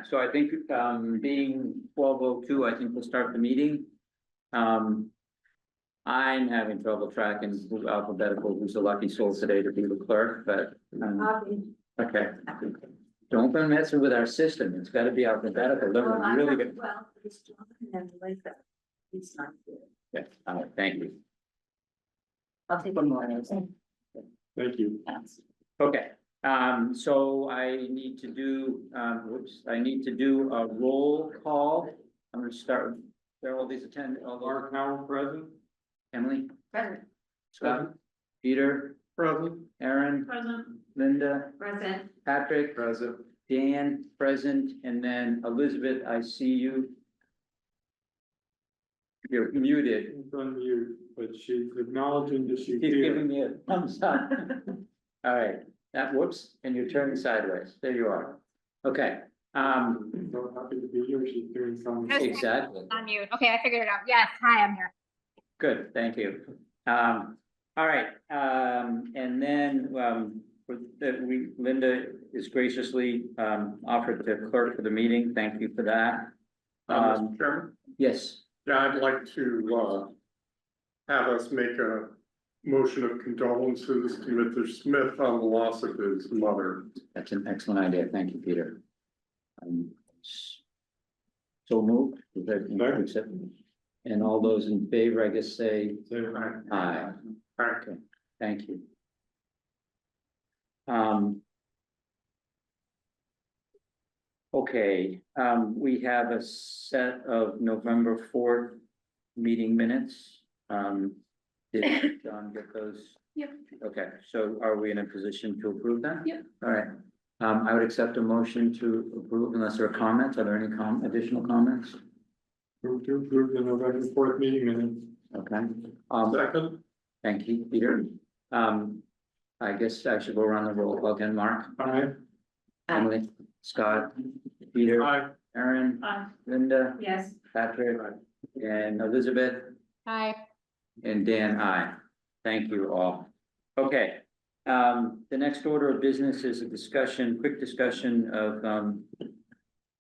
so I think, being 12:02, I think we'll start the meeting. I'm having trouble tracking who alphabetical, who's the lucky soul today to be the clerk, but, okay. Don't go messing with our system, it's gotta be alphabetical, then we're really good. Well, it's John and like that. He's not here. Yeah, all right, thank you. I'll take one more. Thank you. Okay, so I need to do, I need to do a roll call. I'm gonna start with, there are all these Mark Howard present. Emily, Present. Scott, Peter, Present. Aaron, Present. Linda, Present. Patrick, Present. Dan, present, and then Elizabeth, I see you. You're muted. It's on mute, but she's acknowledging that she's He's here. giving me a thumbs up. All right, that whoops, and you're turning sideways. There you are. Okay, So happy to be here. She's doing something. exactly. On mute. Okay, I figured it out. Yes, hi, I'm here. Good, thank you. All right, and then, Linda is graciously, offered to clerk for the meeting. Thank you for that. Mr. Chairman, Yes, yeah, I'd like to, have us make a motion of condolences to Mr. Smith on the loss of his mother. that's an excellent idea. Thank you, Peter. So moved. Is that- Second. accept? And all those in favor, I guess, say So, aye. Okay, thank you. Okay, we have a set of November 4th meeting minutes. Did John get those? Yep. Okay, so are we in a position to approve them? Yep. All right, I would accept a motion to approve unless there are comments. Are there any additional comments? move to approve the November 4th meeting minutes. Okay, Second, thank you, Peter. I guess I should go around the roll call again. Mark, Aye. Emily, Scott, Peter, aye, Aaron, Linda, Yes. Patrick, and Elizabeth, Hi. and Dan, I. Thank you all. Okay, the next order of business is a discussion, quick discussion of,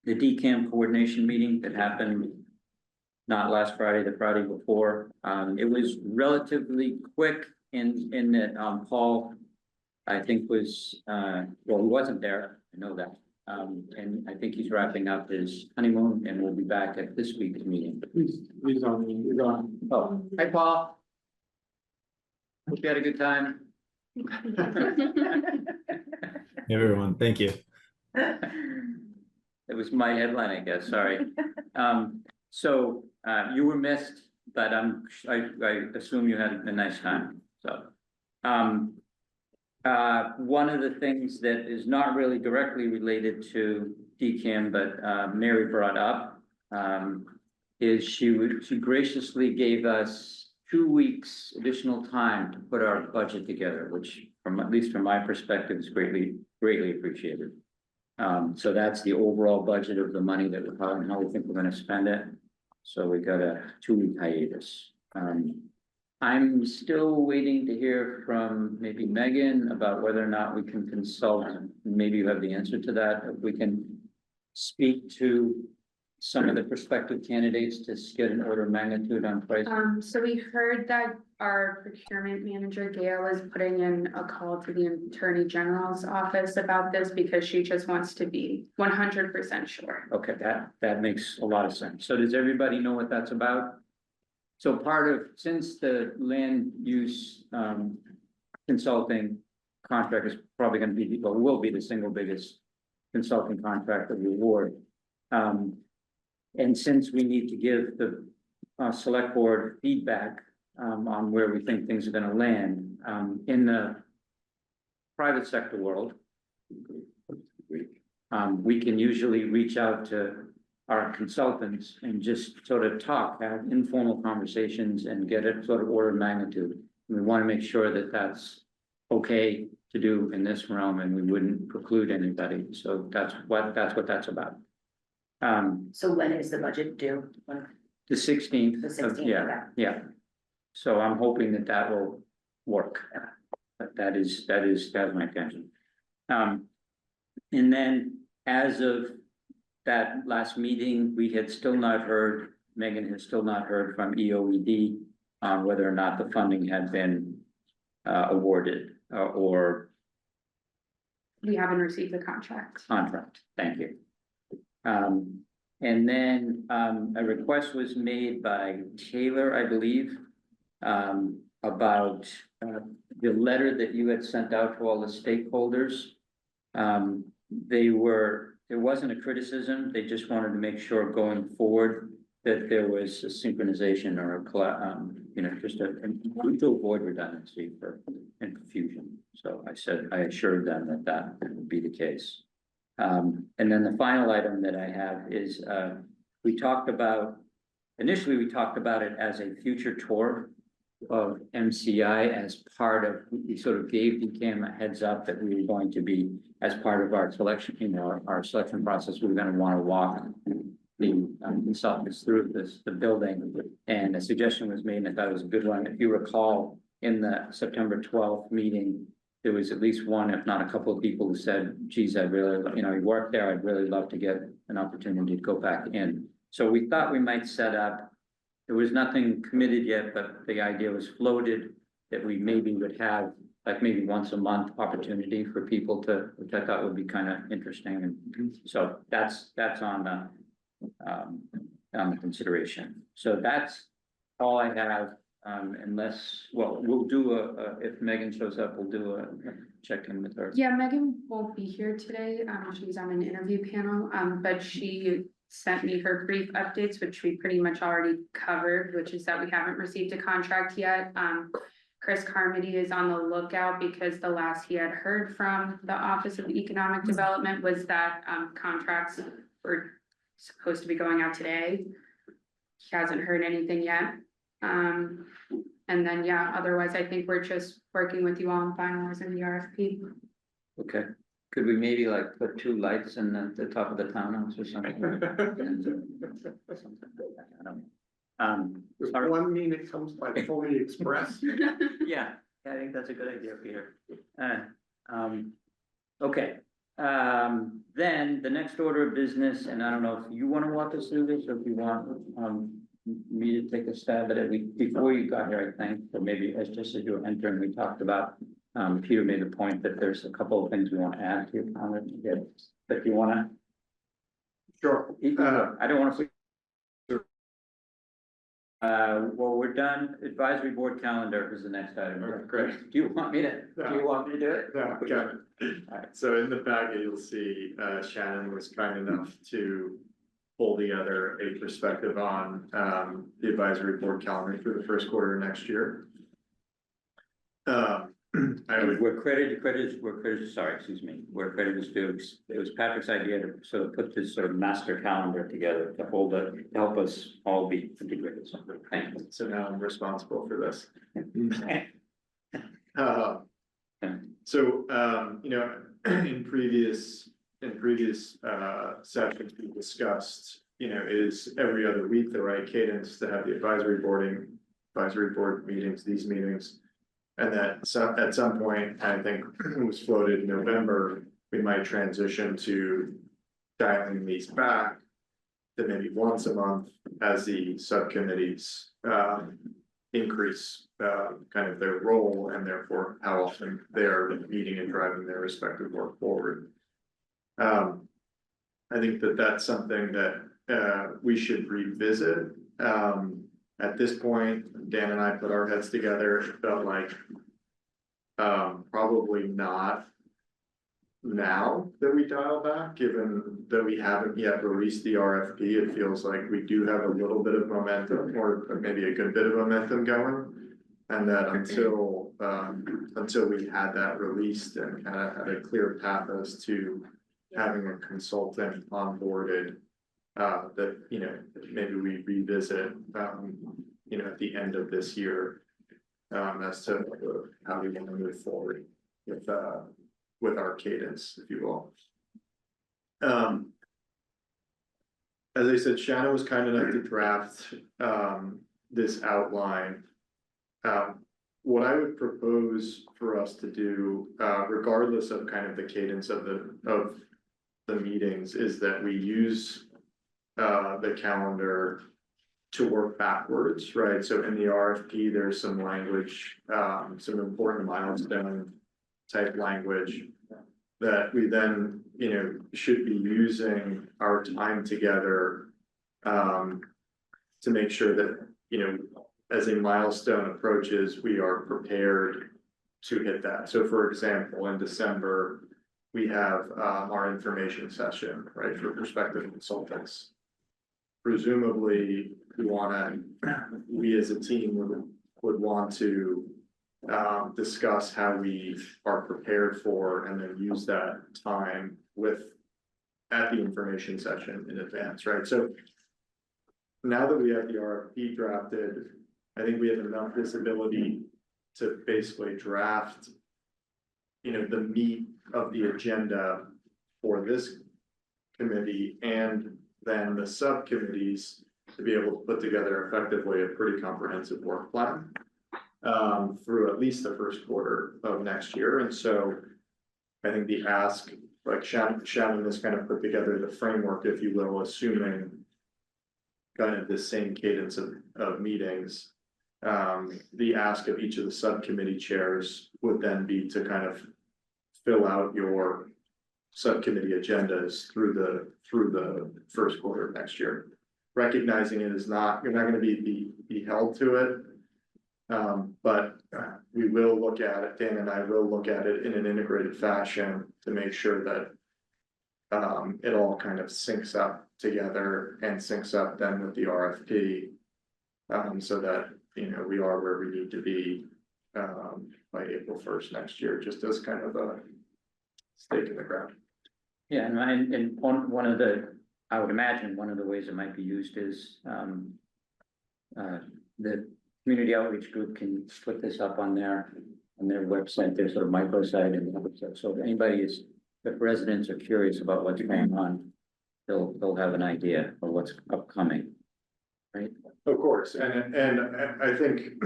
the DCAM coordination meeting that happened not last Friday, the Friday before. It was relatively quick in that, Paul, I think was, well, he wasn't there, I know that. And I think he's wrapping up his honeymoon and we'll be back at this week's meeting. He's on. Oh, hi, Paul. Hope you had a good time. Hey everyone, thank you. It was my headline, I guess, sorry. So, you were missed, but I assume you had a nice time, so. One of the things that is not really directly related to DCAM, but, Mary brought up, is she graciously gave us 2 weeks additional time to put our budget together, which from, at least from my perspective, is greatly appreciated. So that's the overall budget of the money that we're having, how we think we're gonna spend it. So we got a 2-week hiatus. I'm still waiting to hear from maybe Megan about whether or not we can consult, maybe you have the answer to that, if we can speak to some of the prospective candidates to get an order of magnitude on price. So we heard that our procurement manager Gail is putting in a call to the Attorney General's office about this because she just wants to be 100% sure. Okay, that makes a lot of sense. So does everybody know what that's about? So part of, since the land use consulting contract is probably gonna be, well, will be the single biggest consulting contract of the award. And since we need to give the select board feedback on where we think things are gonna land, in the private sector world, we can usually reach out to our consultants and just sort of talk, have informal conversations and get a sort of order of magnitude. We want to make sure that that's okay to do in this realm and we wouldn't preclude anybody. So that's what that's about. So when is the budget due? The 16th. The 16th, Yeah, okay. yeah. So I'm hoping that that will work. But that's my intention. And then as of that last meeting, we had still not heard, Megan had still not heard from EOED on whether or not the funding had been awarded or We haven't received the contract. contract. Thank you. And then a request was made by Taylor, I believe, about the letter that you had sent out to all the stakeholders. It wasn't a criticism, they just wanted to make sure going forward that there was a synchronization or just to avoid redundancy and confusion. So I assured them that that would be the case. And then the final item that I have is, initially we talked about it as a future tour of MCI as part of, we sort of gave DCAM a heads up that we were going to be, as part of our selection, our selection process, we were gonna wanna walk the consultants through the building. And a suggestion was made, and I thought it was a good one. If you recall, in the September 12th meeting, there was at least one, if not a couple of people who said, geez, I really, you work there, I'd really love to get an opportunity to go back in. So we thought we might set up, there was nothing committed yet, but the idea was floated that we maybe would have like maybe once a month opportunity for people to, which I thought would be kind of interesting. And so that's on the consideration. So that's all I have. Unless, well, we'll do if Megan shows up, we'll do a check-in with her. Yeah, Megan won't be here today. She's on an interview panel, but she sent me her brief updates, which we pretty much already covered, which is that we haven't received a contract yet. Chris Carmody is on the lookout because the last he had heard from the Office of Economic Development was that contracts were supposed to be going out today. He hasn't heard anything yet. And then, yeah, otherwise, I think we're just working with you all on finalizing the RFP. Okay, could we maybe like put 2 lights in the top of the townhouse or something? I don't know. Does Sorry. one mean it comes by fully express? Yeah, I think that's a good idea, Peter. Okay, then the next order of business, and I don't know if you want to walk us through this or if you want me to take a stab at it. Before you got here, I think, or maybe as you were entering, we talked about, Peter made the point that there's a couple of things we want to add to your comment. But if you want to. Sure. I don't want to. Well, we're done. Advisory board calendar is the next item. Okay, great. Do you want me to do it? Yeah, got it. Alright. So in the packet, you'll see Shannon was kind enough to pull together a perspective on the advisory board calendar for the first quarter of next year. I would, We're credited to, it was Patrick's idea to sort of put this sort of master calendar together to help us all be integrated. So thank you. so now I'm responsible for this. In previous sessions, we discussed, is every other week the right cadence to have the advisory board meetings, these meetings. And that at some point, I think it was floated in November, we might transition to dialing these back to maybe once a month as the subcommittees increase kind of their role and therefore how often they're meeting and driving their respective work forward. I think that that's something that we should revisit. At this point, Dan and I put our heads together, it felt like probably not now that we dial back, given that we haven't yet released the RFP. It feels like we do have a little bit of momentum, or maybe a good bit of momentum going. And that until we had that released and kind of had a clear path as to having a consultant onboarded, that, maybe we revisit, at the end of this year, as to how we want to move forward with our cadence, if you will. As I said, Shannon was kind enough to draft, this outline. What I would propose for us to do, regardless of kind of the cadence of the meetings is that we use the calendar to work backwards, right? So in the RFP, there's some language, some important milestone type language that we then, you know, should be using our time together to make sure that, you know, as a milestone approaches, we are prepared to hit that. So for example, in December, we have our information session, right, for prospective consultants. Presumably, we as a team would want to discuss how we are prepared for and then use that time at the information session in advance, right? So now that we have the RFP drafted, I think we have enough visibility to basically draft, you know, the meat of the agenda for this committee and then the subcommittees to be able to put together effectively a pretty comprehensive work plan through at least the first quarter of next year. And so I think the ask, like Shannon has kind of put together the framework, if you will, assuming kind of the same cadence of meetings. The ask of each of the subcommittee chairs would then be to kind of fill out your subcommittee agendas through the first quarter of next year. Recognizing it is not, you're not gonna be held to it. But we will look at it, Dan and I will look at it in an integrated fashion to make sure that it all kind of syncs up together and syncs up then with the RFP. So that, you know, we are where we need to be by April 1st next year, just as kind of a stake in the ground. Yeah, and one of the, I would imagine, one of the ways it might be used is the community outreach group can put this up on their website, their sort of microsite and other stuff. So if anybody is, if residents are curious about what's going on, they'll have an idea of what's upcoming, right? Of course, and I think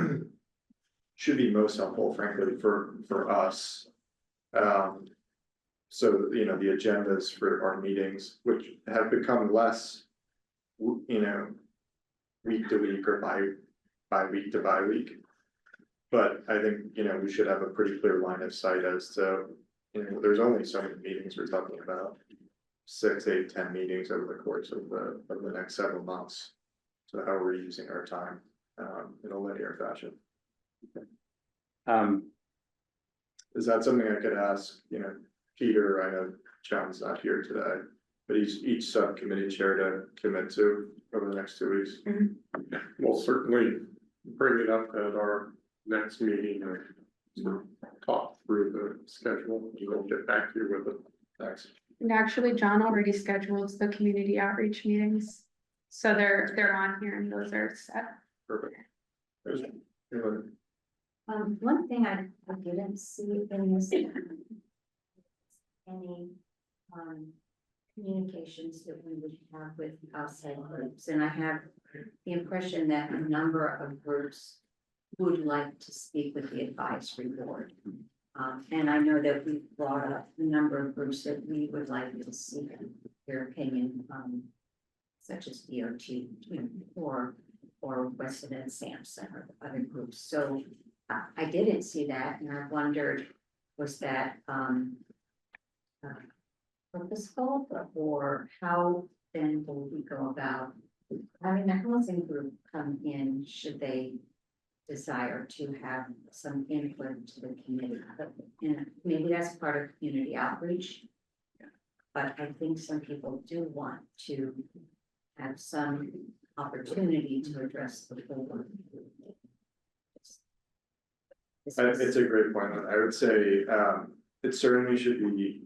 should be most helpful, frankly, for us. So, you know, the agendas for our meetings, which have become less, you know, week to week or by week to by week. But I think, you know, we should have a pretty clear line of sight as to, you know, there's only so many meetings we're talking about. 6, 8, 10 meetings over the course of the next several months. So how are we using our time in a linear fashion? Is that something I could ask, you know, Peter? I know John's not here today, but he's each subcommittee chair to commit to over the next 2 weeks. We'll certainly bring it up at our next meeting and sort of talk through the schedule. We'll get back to you with it. Thanks. And actually, John already scheduled the community outreach meetings. So they're on here and those are set. Perfect. One thing I didn't see in this. Any, communications that we would have with outside groups, and I have the impression that a number of groups would like to speak with the advisory board. And I know that we've brought up a number of groups that we would like to see their opinion, such as DOT, you know, or Weston and Sampson or other groups. So I didn't see that, and I wondered, was that purposeful, or how then will we go about having a housing group come in should they desire to have some input to the community? And maybe that's part of community outreach. But I think some people do want to have some opportunity to address the board. It's a great point. I would say it certainly should be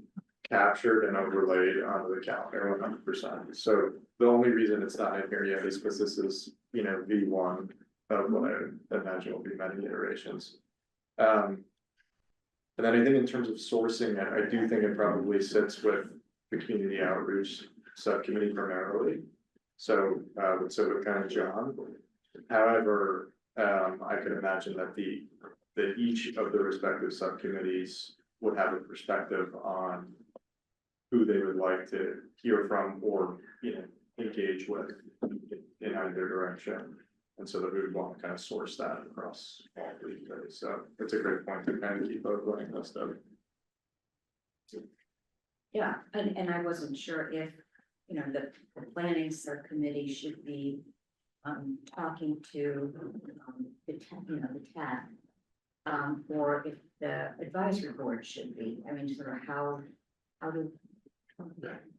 captured and overlaid onto the calendar 100%. So the only reason it's not in here yet is because this is, you know, V1 of what I imagine will be many iterations. And then I think in terms of sourcing it, I do think it probably sits with the community outreach subcommittee primarily. So with kind of John. However, I could imagine that that each of the respective subcommittees would have a perspective on who they would like to hear from or, you know, engage with in either direction. And so that we would want to kind of source that across all three committees. So it's a great point to kind of keep overlaying this stuff. Yeah, and I wasn't sure if, you know, the planning subcommittee should be talking to the TAC. Or if the advisory board should be, I mean, sort of how do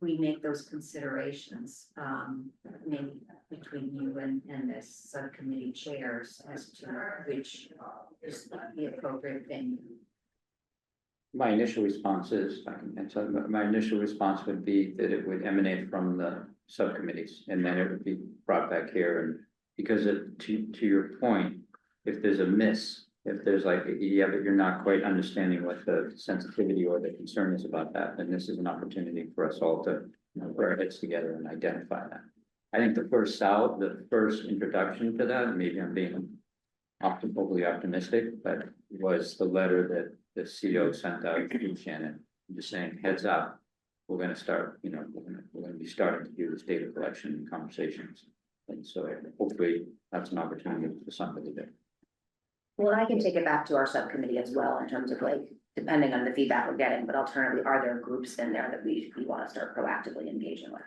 we make those considerations, maybe between you and this subcommittee chairs as to which is the appropriate thing? My initial response is, my initial response would be that it would emanate from the subcommittees, and then it would be brought back here, and because to your point, if there's a miss, if there's like, yeah, but you're not quite understanding what the sensitivity or the concern is about that, then this is an opportunity for us all to, you know, put our heads together and identify that. I think the first introduction to that, and maybe I'm being overly optimistic, but was the letter that the CEO sent out to Shannon, just saying, heads up, we're gonna start, you know, we're gonna be starting to do this data collection conversations. And so hopefully that's an opportunity for somebody to. Well, I can take it back to our subcommittee as well in terms of like, depending on the feedback we're getting, but alternatively, are there groups in there that we want to start proactively engaging with?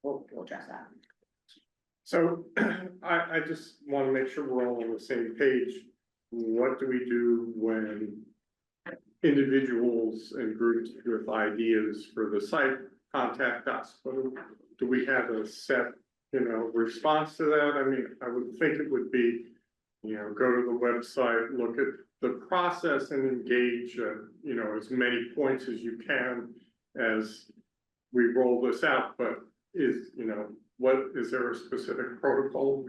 We'll address that. So I just want to make sure we're all on the same page. What do we do when individuals and groups with ideas for the site contact us? Do we have a set, you know, response to that? I mean, I would think it would be, you know, go to the website, look at the process and engage, you know, as many points as you can as we roll this out, but is, you know, is there a specific protocol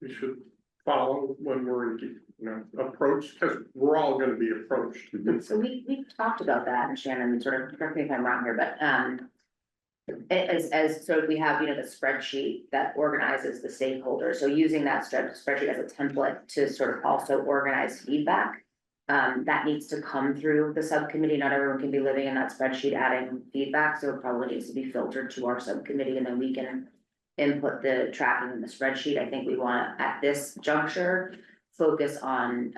we should follow when we're, you know, approached? Because we're all gonna be approached. So we talked about that, and Shannon, sort of, correct me if I'm wrong here, but so we have, you know, the spreadsheet that organizes the stakeholders, so using that spreadsheet as a template to sort of also organize feedback. That needs to come through the subcommittee, not everyone can be living in that spreadsheet adding feedback, so it probably needs to be filtered to our subcommittee, and then we can input the tracking in the spreadsheet. I think we want to, at this juncture, focus on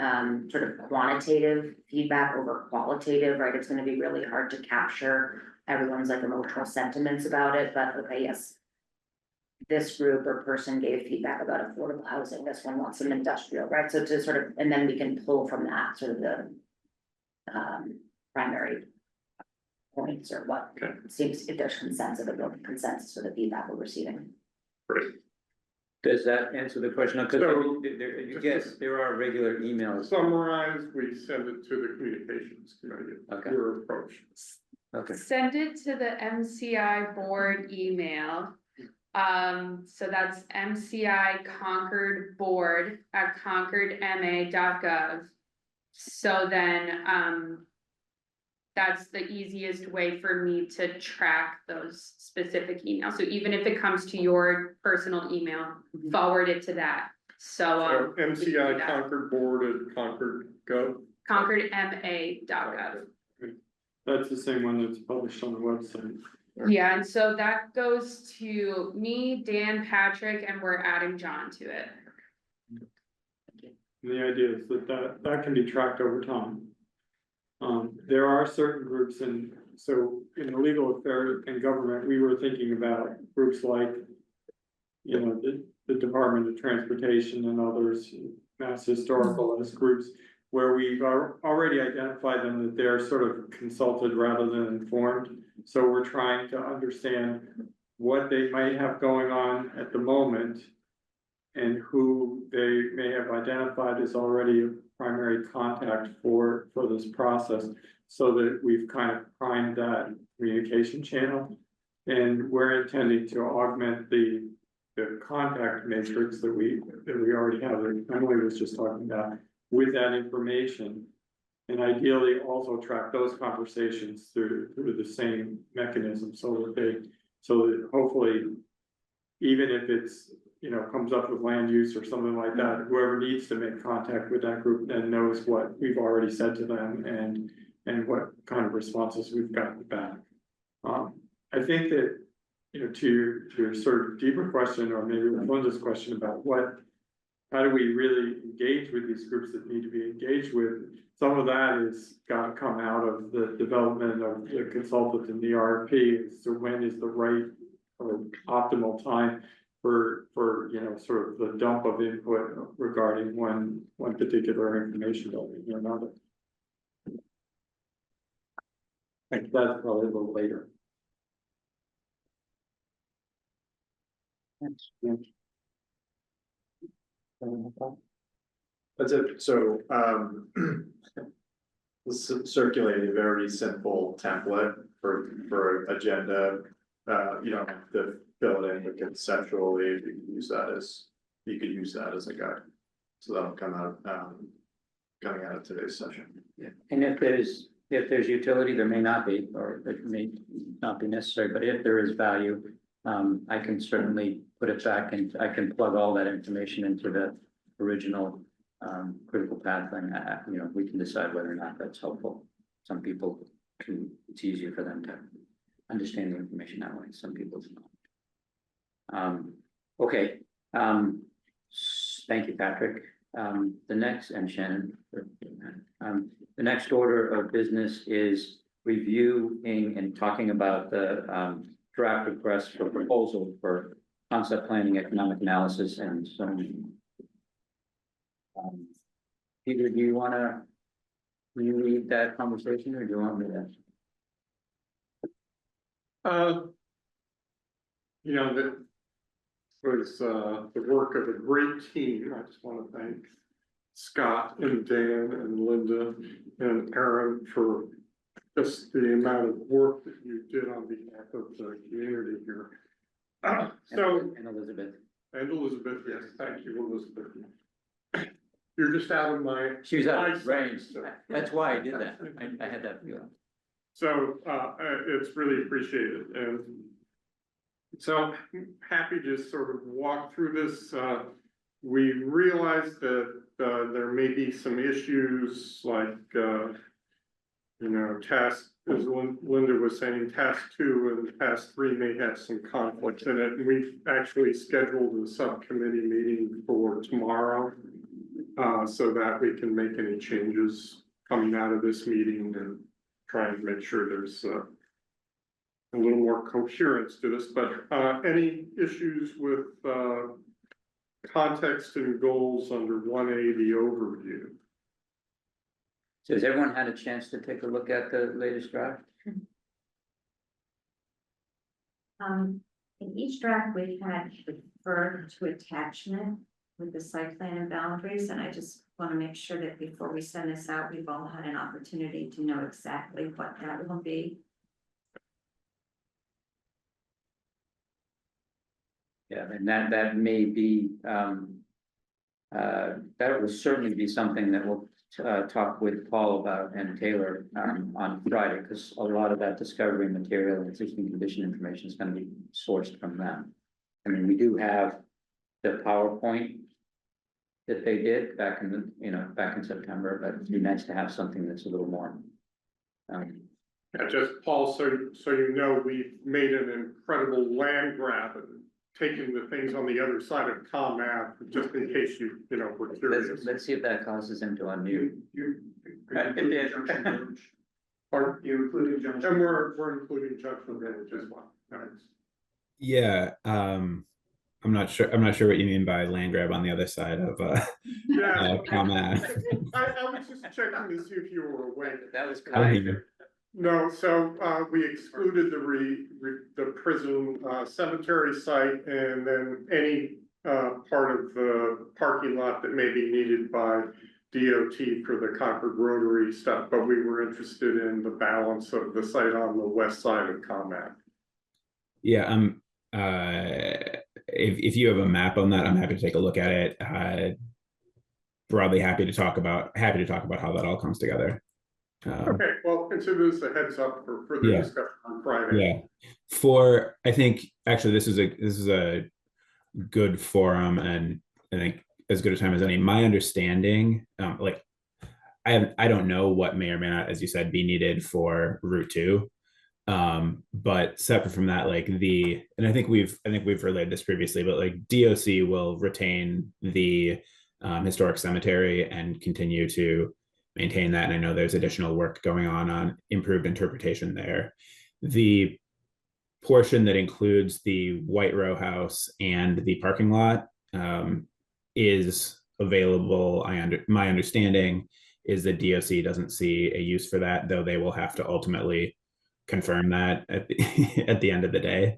sort of quantitative feedback over qualitative, right? It's gonna be really hard to capture everyone's like emotional sentiments about it, but okay, yes. This group or person gave feedback about affordable housing, this one wants some industrial, right? So to sort of, and then we can pull from that sort of the primary points or what seems, if there's consensus for the feedback we're receiving. Great. Does that answer the question? Because So, there are regular emails. Summarize, we send it to the communications committee, Okay. your approach. Okay. Send it to the MCI board email. So that's MCI Concord board at concordma.gov. So then, that's the easiest way for me to track those specific emails. So even if it comes to your personal email, forward it to that. So, MCI Concord board at Concord Gov. concordma.gov. That's the same one that's published on the website. Yeah, and so that goes to me, Dan, Patrick, and we're adding John to it. And the idea is that can be tracked over time. There are certain groups, and so in the legal affairs and government, we were thinking about groups like, you know, the Department of Transportation and others, Mass Historical as groups, where we've already identified them that they're sort of consulted rather than informed. So we're trying to understand what they might have going on at the moment and who they may have identified as already a primary contact for this process, so that we've kind of primed that communication channel. And we're intending to augment the contact matrix that we already have, that Emily was just talking about, with that information. And ideally also track those conversations through the same mechanism, so that hopefully, even if it's, you know, comes up with land use or something like that, whoever needs to make contact with that group then knows what we've already said to them and what kind of responses we've gotten back. I think that, to your sort of deeper question, or maybe Linda's question about how do we really engage with these groups that need to be engaged with? Some of that is gotta come out of the development of the consultant and the RFP. So when is the right or optimal time for, sort of the dump of input regarding one particular information building or another? I think that's probably a little later. That's it, so, let's circulate a very simple template for agenda. You don't have to fill it in, but conceptually, you could use that as a guide. So that'll come out, coming out of today's session. Yeah, and if there's utility, there may not be, or it may not be necessary, but if there is value, I can certainly put it back and I can plug all that information into the original critical path thing. We can decide whether or not that's helpful. Some people it's easier for them to understand the information that way. Some people do not. Okay. Thank you, Patrick. The next, and Shannon, the next order of business is reviewing and talking about the draft request for proposal for concept planning, economic analysis, and zoning. Peter, do you want to lead that conversation, or do you want me to? That was the work of a great team. I just want to thank Scott and Dan and Linda and Aaron for just the amount of work that you did on behalf of the community here. And Elizabeth. And Elizabeth, yes, thank you, Elizabeth. You're just out of my. She was out of eyesight, range. so. That's why I did that. I had that feeling. So, it's really appreciated, and so happy to sort of walk through this. We realized that, there may be some issues like, task, as Linda was saying, task 2 and task 3 may have some conflicts in it. And we've actually scheduled a subcommittee meeting for tomorrow, so that we can make any changes coming out of this meeting and try and make sure there's a little more coherence to this, but any issues with context and goals under 1A, the overview? So has everyone had a chance to take a look at the latest draft? In each draft, we've had referred to attachment with the site plan and boundaries, and I just want to make sure that before we send this out, we've all had an opportunity to know exactly what that will be. Yeah, and that may be, that will certainly be something that we'll talk with Paul about and Taylor on Friday, because a lot of that discovery material and existing condition information is going to be sourced from them. I mean, we do have the PowerPoint that they did back in back in September, but it'd be nice to have something that's a little more. Yeah, just Paul, so we've made an incredible land grab and taken the things on the other side of ComApp, just in case we're curious. Let's see if that causes him to unmute. Pardon? You including Junction. And we're including Junction Village as well. Yeah, I'm not sure what you mean by land grab on the other side of Yeah. ComApp. I was just checking to see if you were awake. That was I'm kind. here. No, so we excluded the prison cemetery site and then any part of the parking lot that may be needed by DOT for the Concord Rotary stuff, but we were interested in the balance of the site on the west side of ComApp. Yeah, if you have a map on that, I'm happy to take a look at it. Broadly happy to talk about how that all comes together. Okay, well, consider this a heads up for further discussion on Friday. Yeah, I think actually this is a good forum, and I think as good a time as any. My understanding, I don't know what may or may not, as you said, be needed for Route 2. But separate from that, like and I think we've relayed this previously, but like DOC will retain the historic cemetery and continue to maintain that. And I know there's additional work going on improved interpretation there. The portion that includes the White Row House and the parking lot is available. My understanding is that DOC doesn't see a use for that, though they will have to ultimately confirm that at at the end of the day.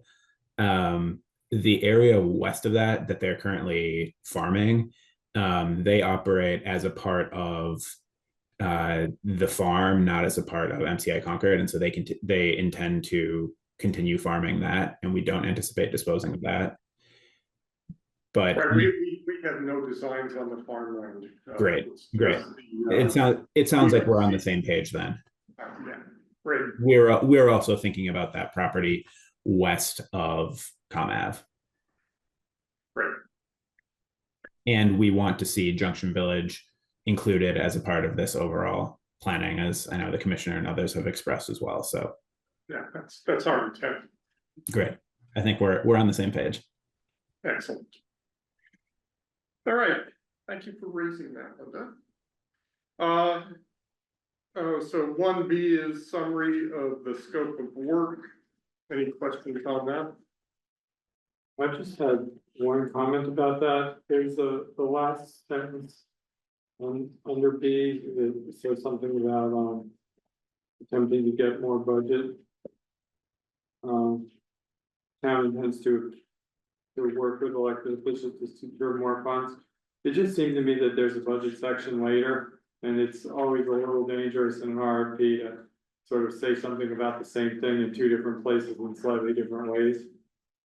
The area west of that they're currently farming, they operate as a part of the farm, not as a part of MCI Concord, and so they intend to continue farming that, and we don't anticipate disposing of that. But Right, we have no designs on the farmland. Great, It's great. just the, It sounds like we're on the same page then. yeah, great. We're also thinking about that property west of Com Ave. Right. And we want to see Junction Village included as a part of this overall planning, as I know the commissioner and others have expressed as well. So Yeah, that's our intent. great. I think we're on the same page. Excellent. All right, thank you for raising that, Linda. So 1B is summary of the scope of work. Any questions on that? I just had one comment about that. There's the last sentence under B, it says something about attempting to get more budget. Town intends to work with elected officials to secure more funds. It just seemed to me that there's a budget section later, and it's always a little dangerous in an RFP to sort of say something about the same thing in two different places in slightly different ways.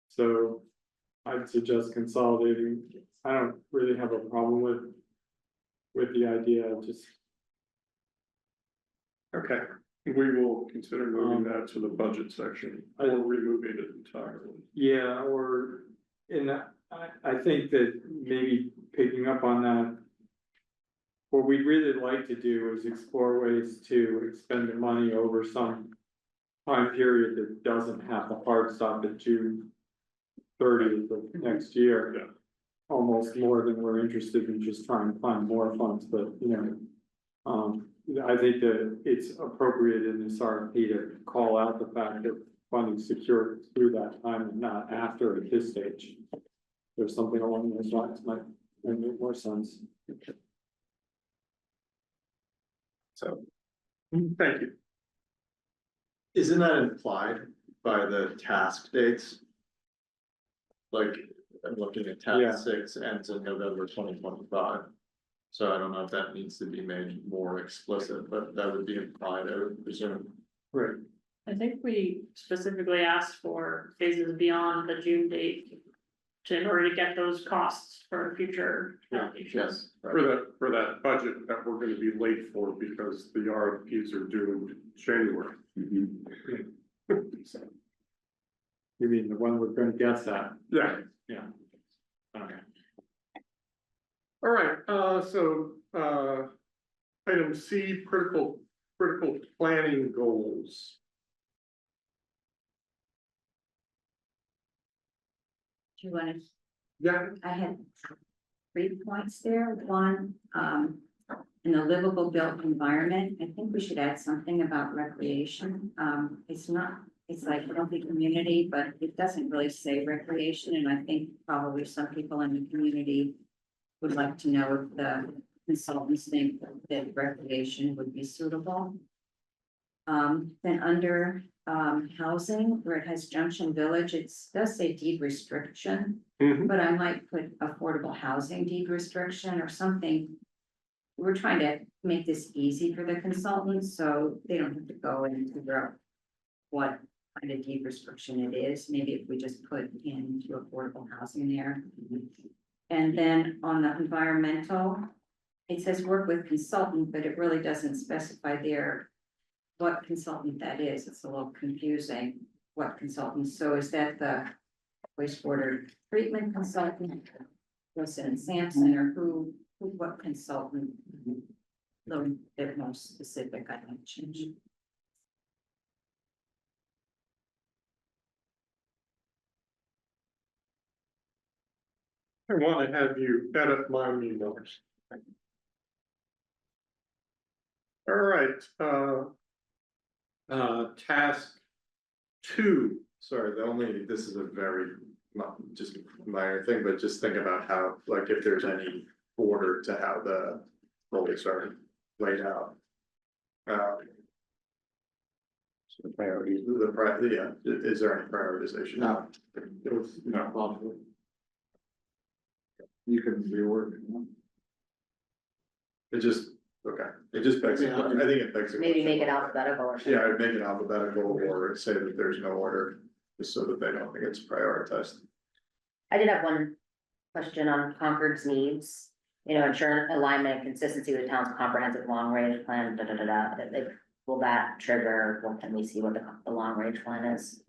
So I'd suggest consolidating. I don't really have a problem with the idea of just. Okay, we will consider moving that to the budget section or removing it entirely. Yeah, or in that, I think that maybe picking up on that. What we'd really like to do is explore ways to expend the money over some time period that doesn't have the hard stop at June 30th of next year. Yeah. Almost more than we're interested in just trying to find more funds, but I think that it's appropriate in this RFP to call out the fact that funding secured through that time and not after at this stage. There's something along those lines might make more sense. So, thank you. Isn't that implied by the task dates? Like, I'm looking at Yeah. task 6 ends in November 2025. So I don't know if that needs to be made more explicit, but that would be implied, I would presume. Right. I think we specifically asked for phases beyond the June date in order to get those costs for future allocations. Yes. For that budget that we're gonna be late for because the RFPs are due in January. So, You mean the one we're gonna guess at? yeah, Okay. all right, item C, critical planning goals. Do you want to, Yeah, I had 3 points there. One, in a livable built environment, I think we should add something about recreation. It's like healthy community, but it doesn't really say recreation, and I think probably some people in the community would like to know if the consultants think that recreation would be suitable. Then under housing, where it has Junction Village, it does say deed restriction, but I might put affordable housing deed restriction or something. We're trying to make this easy for the consultants, so they don't have to go and figure out what kind of deed restriction it is. Maybe if we just put into affordable housing there. And then on the environmental, it says work with consultant, but it really doesn't specify there what consultant that is. It's a little confusing, what consultant. So is that the wastewater treatment consultant, Wilson and Sampson, or what consultant? A little bit more specific, I think, change. I wanna have you edit my emails. All right, task 2. Sorry, this is a very, not just minor thing, but just think about how, like, if there's any order to how the roles are laid out. So the priorities. Yeah, is there any prioritization? No. There's not possible. You can rework it. It just, okay, it just begs, I think it begs. a Maybe make it question. alphabetical or something. Yeah, I'd make it alphabetical or say that there's no order, just so that they don't think it's prioritized. I did have one question on Concord's needs. You know, ensure alignment and consistency with the town's comprehensive long range plan, like, will that trigger, well, can we see what the long range plan is?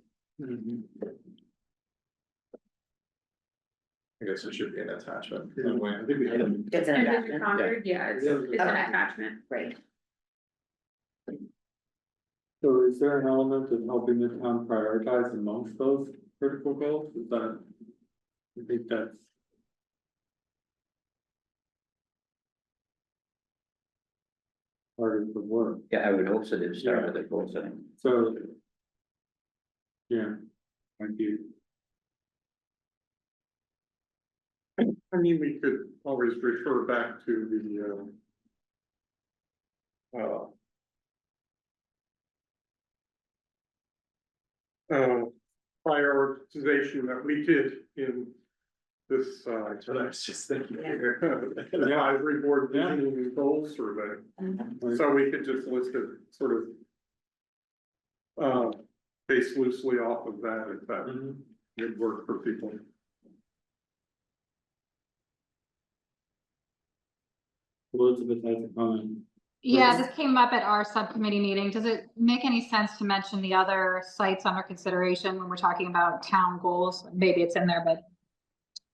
I guess it should be an attachment. I think we had them. It's an And attachment, Concord, yeah, it's an Okay. attachment. great. So is there an element of helping the town prioritize amongst those critical goals? Is that? I think that's. Part of the work, Yeah, I would hope so, to start with the goal setting. so. Yeah, thank you. I mean, we could always refer back to prioritization that we did in this, That's what I was just thinking. advisory board meeting and goal survey. So we could just list it sort of based loosely off of that, if that would work for people. Elizabeth has a comment. Yeah, this came up at our subcommittee meeting. Does it make any sense to mention the other sites under consideration when we're talking about town goals? Maybe it's in there, but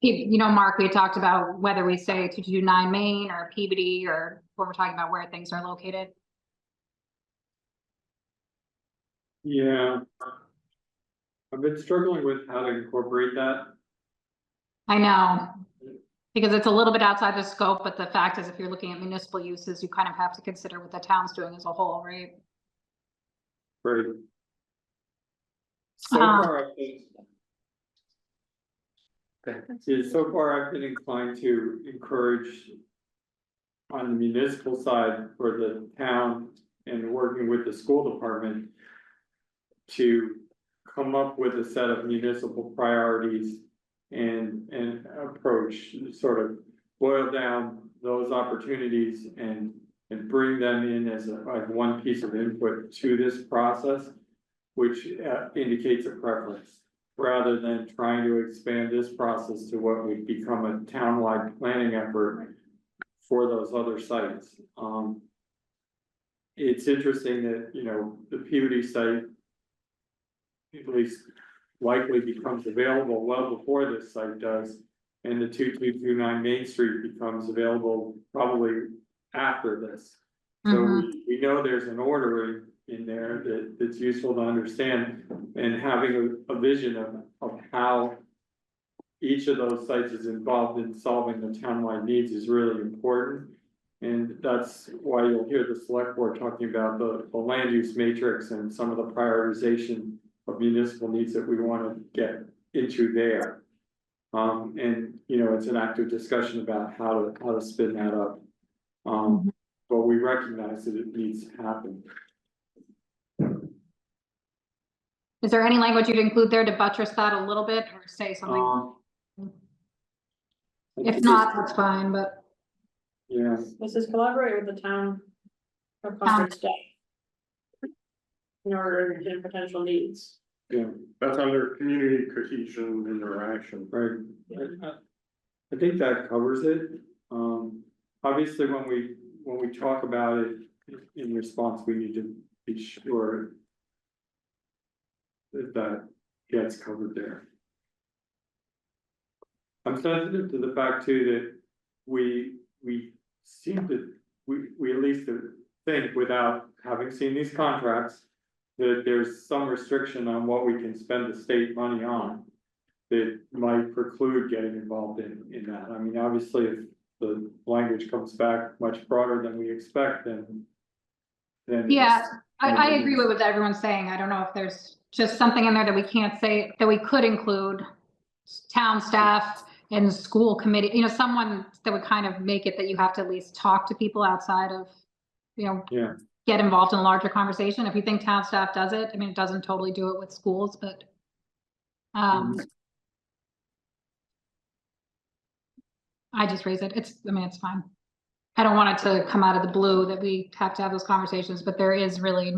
you know, Mark, we talked about whether we say 229 Main or Peabody, or when we're talking about where things are located. Yeah. I've been struggling with how to incorporate that. I know, because it's a little bit outside the scope, but the fact is, if you're looking at municipal uses, you kind of have to consider what the town's doing as a whole, right? Right. So Um, far, so far I've been inclined to encourage. On the municipal side for the town and working with the school department. To come up with a set of municipal priorities. And approach, sort of boil down those opportunities and bring them in as one piece of input to this process. Which indicates a preference, rather than trying to expand this process to what would become a townwide planning effort for those other sites. It's interesting that, you know, the Peabody site. At least likely becomes available well before this site does. And the 2229 Main Street becomes available probably after this. So we know there's an ordering in there that's useful to understand, and having a vision of how. Each of those sites is involved in solving the townwide needs is really important. And that's why you'll hear the select board talking about the land use matrix and some of the prioritization of municipal needs that we want to get into there. And you know, it's an active discussion about how to spin that up. But we recognize that it needs to happen. Is there any language you'd include there to buttress that a little bit, or say something? If not, that's fine, but. Yeah, This is collaborate with the town of Concord staff. In order to potential needs. yeah, That's under community cohesion interaction. right. I think that covers it. Obviously, when we talk about it in response, we need to be sure that gets covered there. I'm sensitive to the fact too that we seem to, we at least think, without having seen these contracts, that there's some restriction on what we can spend the state money on. that might preclude getting involved in that. I mean, obviously, if the language comes back much broader than we expect, then. Yeah, I agree with what everyone's saying. I don't know if there's just something in there that we can't say, that we could include town staff and school committee, you know, someone that would kind of make it that you have to at least talk to people outside of, you know, Yeah. get involved in a larger conversation. If you think town staff does it, I mean, it doesn't totally do it with schools, but I just raise it. I mean, it's fine. I don't want it to come out of the blue that we have to have those conversations, but there is really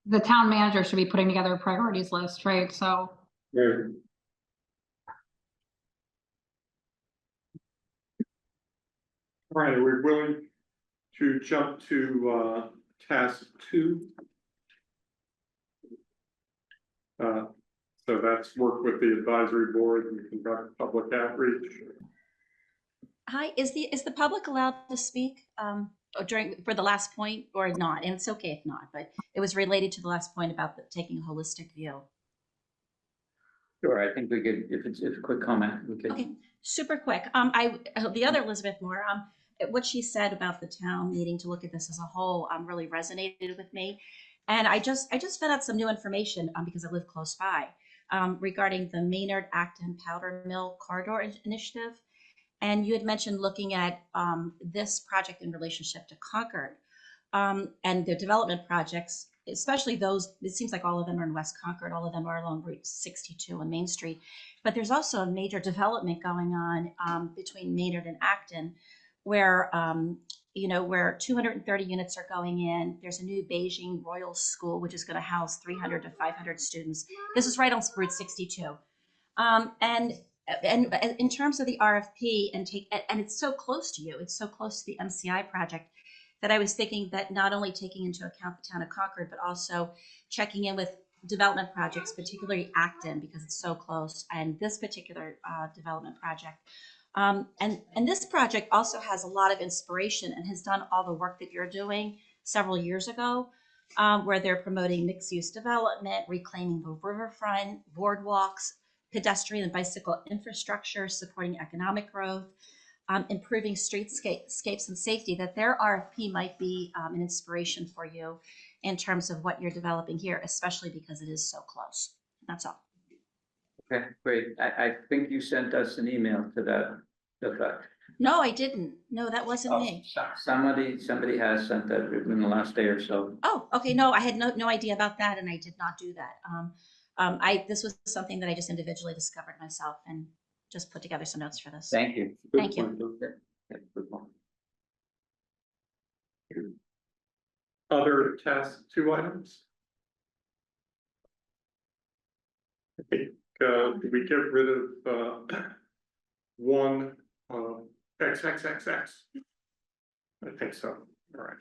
the town manager should be putting together a priorities list, right? So. Right. All right, are we willing to jump to task 2? So that's work with the advisory board and conduct public outreach. Hi, is the public allowed to speak for the last point or not? And it's okay if not, but it was related to the last point about taking a holistic view. Sure, I think we could, if it's a quick comment, we could. Okay, super quick. The other Elizabeth Moore, what she said about the town needing to look at this as a whole, really resonated with me. And I just found out some new information because I live close by regarding the Maynard Acton Powder Mill Corridor Initiative. And you had mentioned looking at this project in relationship to Concord and the development projects, especially those, it seems like all of them are in West Concord, all of them are along Route 62 on Main Street. But there's also a major development going on between Maynard and Acton where, where 230 units are going in. There's a new Beijing Royal School, which is going to house 300 to 500 students. This is right on Route 62. And in terms of the RFP and it's so close to you, it's so close to the MCI project that I was thinking that not only taking into account the town of Concord, but also checking in with development projects, particularly Acton, because it's so close, and this particular development project. And this project also has a lot of inspiration and has done all the work that you're doing several years ago, where they're promoting mixed-use development, reclaiming the riverfront, boardwalks, pedestrian and bicycle infrastructure, supporting economic growth, improving streetscapes and safety, that their RFP might be an inspiration for you in terms of what you're developing here, especially because it is so close. That's all. Okay, great. I think you sent us an email to that effect. No, I didn't. No, that wasn't me. Somebody has sent that in the last day or so. Oh, okay. No, I had no idea about that, and I did not do that. This was something that I just individually discovered myself and just put together some notes for this. Thank you. Thank you. Other task 2 items? I think, did we get rid of one XXXX? I think so. All right.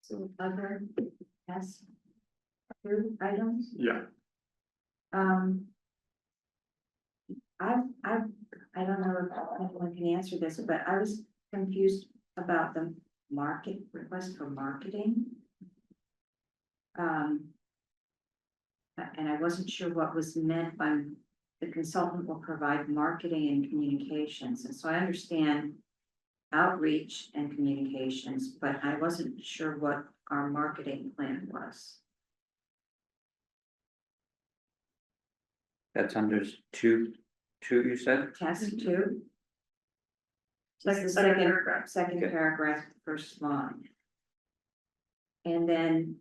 So other task 2 items? Yeah. I don't know if anyone can answer this, but I was confused about the request for marketing. And I wasn't sure what was meant by the consultant will provide marketing and communications. And so I understand outreach and communications, but I wasn't sure what our marketing plan was. That's under two, you said? Task 2. Just the second paragraph, first line. And then,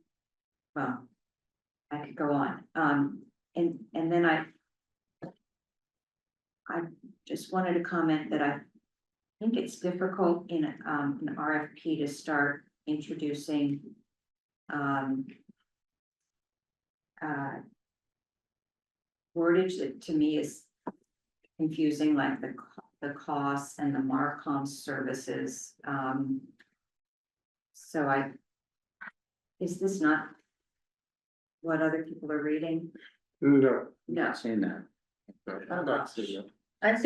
well, I could go on. And then I just wanted to comment that I think it's difficult in an RFP to start introducing wordage that to me is confusing, like the costs and the Marcom services. So is this not what other people are reading? No. No. Not saying that. This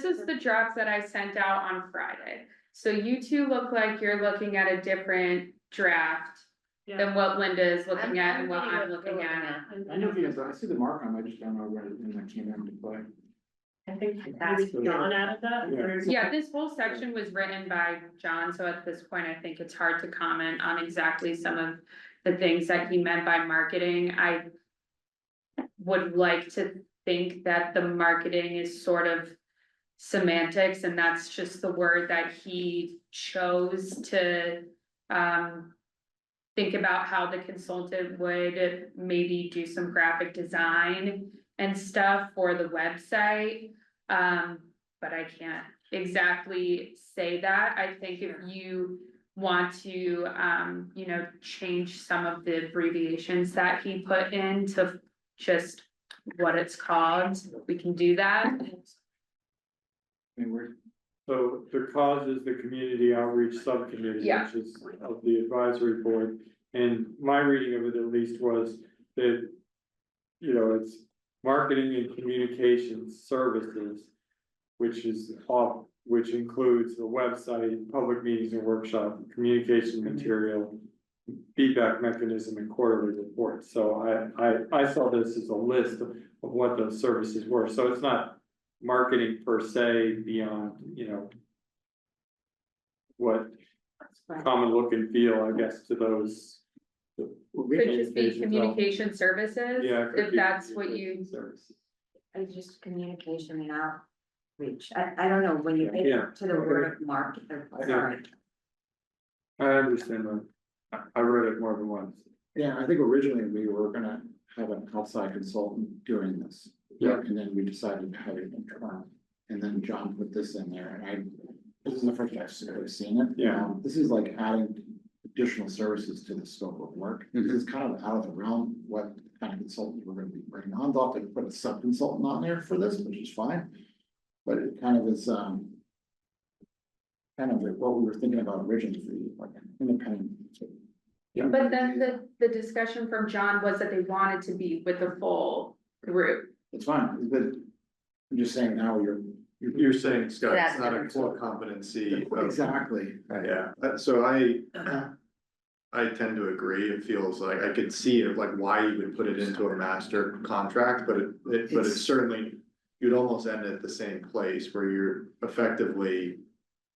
is the drafts that I sent out on Friday. So you two look like you're looking at a different draft than what Linda is looking at and what I'm looking at. I know if I see the mark on them, I just don't know where everything that came into play. I think maybe John added that. or- Yeah, this whole section was written by John, so at this point, I think it's hard to comment on exactly some of the things that he meant by marketing. I would like to think that the marketing is sort of semantics, and that's just the word that he chose to think about how the consultant would maybe do some graphic design and stuff for the website. But I can't exactly say that. I think if you want to, you know, change some of the abbreviations that he put in to just what it's called, we can do that. I mean, we're, So the cause is the community outreach subcommittee, Yeah. which is of the advisory board. And my reading of it at least was that, you know, it's marketing and communications services, which is off, which includes the website, public meetings and workshop, communication material, feedback mechanism and quarterly reports. So I saw this as a list of what those services were. So it's not marketing per se beyond, you know, what common look and feel, I guess, to those. Could just be communication services, Yeah. it could if be that's what you, communication services. It's just communication and outreach. I don't know, when you Yeah. get to the word of market, sorry. I understand that. I read it more than once. yeah, I think originally we were gonna have an outside consultant doing this. Yeah. And then we decided to have it internal, and then John put this in there, and this is the first I've really seen it. Yeah. This is like adding additional services to the scope of work. This is kind of out of the realm, what kind of consultant we're gonna be bringing on. Thought they put a sub-consultant on there for this, which is fine. But it kind of is, kind of like what we were thinking about originally, like an independent. but then the discussion from John was that they wanted to be with the full group. It's fine, but I'm just saying now You're saying, Scott, That's it's not a different. core competency of. exactly. Yeah, so I tend to agree. It feels like I could see it, like why you would put it into a master contract, but it's certainly. You'd almost end at the same place where you're effectively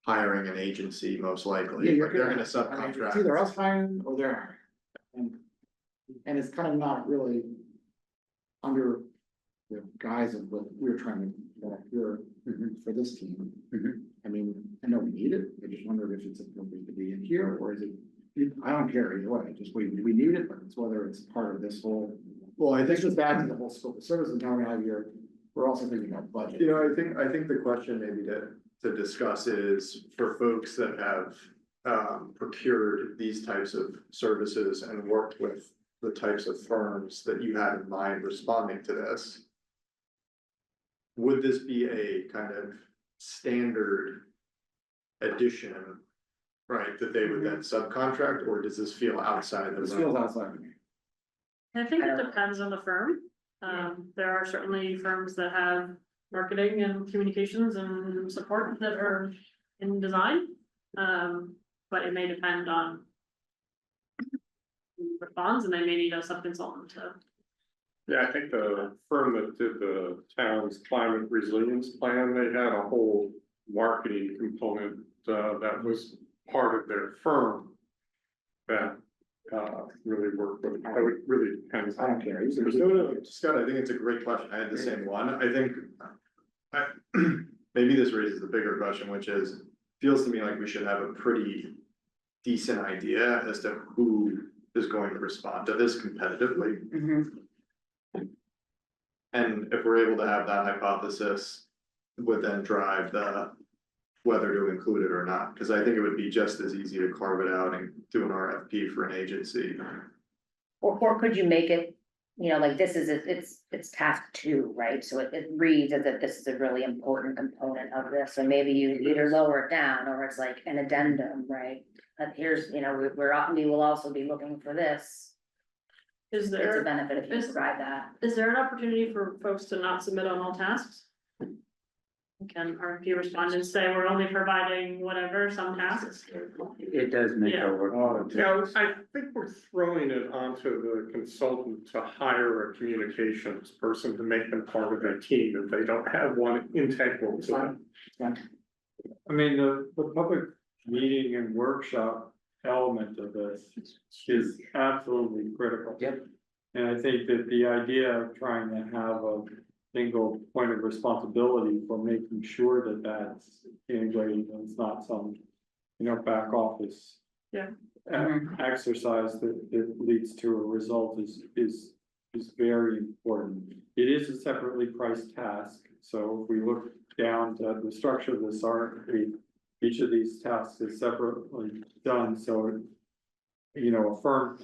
hiring an agency, most Yeah, likely, you're like they're gonna- gonna I mean, subcontract. It's either us hiring or they're hiring. And it's kind of not really under the guise of what we're trying to, here for this team. I mean, I know we need it, I just wondered if it's appropriate to be in here, or is it, I don't care either way, just we need it, but it's whether it's part of this whole. Well, I This think, goes back to the whole scope of services, now we have your, we're also thinking about budget. you know, I think the question maybe to discuss is for folks that have. Procured these types of services and worked with the types of firms that you had in mind responding to this. Would this be a kind of standard addition, right, that they would then subcontract, or does this feel outside the This realm? feels outside of me. I think it depends on the firm. There are certainly firms that have marketing and communications and support that are in design. But it may depend on who responds, and they may need a sub-consultant to. Yeah, I think the firm that did the town's climate resilience plan, they had a whole marketing component, that was part of their firm. That, really worked with, it really depends. I don't care. No, Scott, I think it's a great question. I had the same one. I think. Maybe this raises the bigger question, which is, feels to me like we should have a pretty decent idea as to who is going to respond to this competitively. And if we're able to have that hypothesis, would then drive the whether to include it or not, because I think it would be just as easy to carve it out and do an RFP for an agency. Or could you make it, you know, like this is, it's task 2, right? So it reads as if this is a really important component of this, so maybe you either lower it down, or it's like an addendum, right? But here's, you know, we will also be looking for this, Is it's a there, benefit if you is- provide that. is there an opportunity for folks to not submit on all tasks? Can RFP respondents say we're only providing whatever, some tasks? It does make Yeah. our work. Oh, Yeah, I think we're throwing it onto the consultant to hire a communications person to make them part of their team if they don't have one integral to them. I mean, the public meeting and workshop element of this is absolutely critical. Yep. And I think that the idea of trying to have a single point of responsibility for making sure that that's integrated and it's not some, back office. Yeah. Exercise that leads to a result is very important. It is a separately priced task, so if we look down to the structure of this RFP, each of these tasks is separately done, so a firm.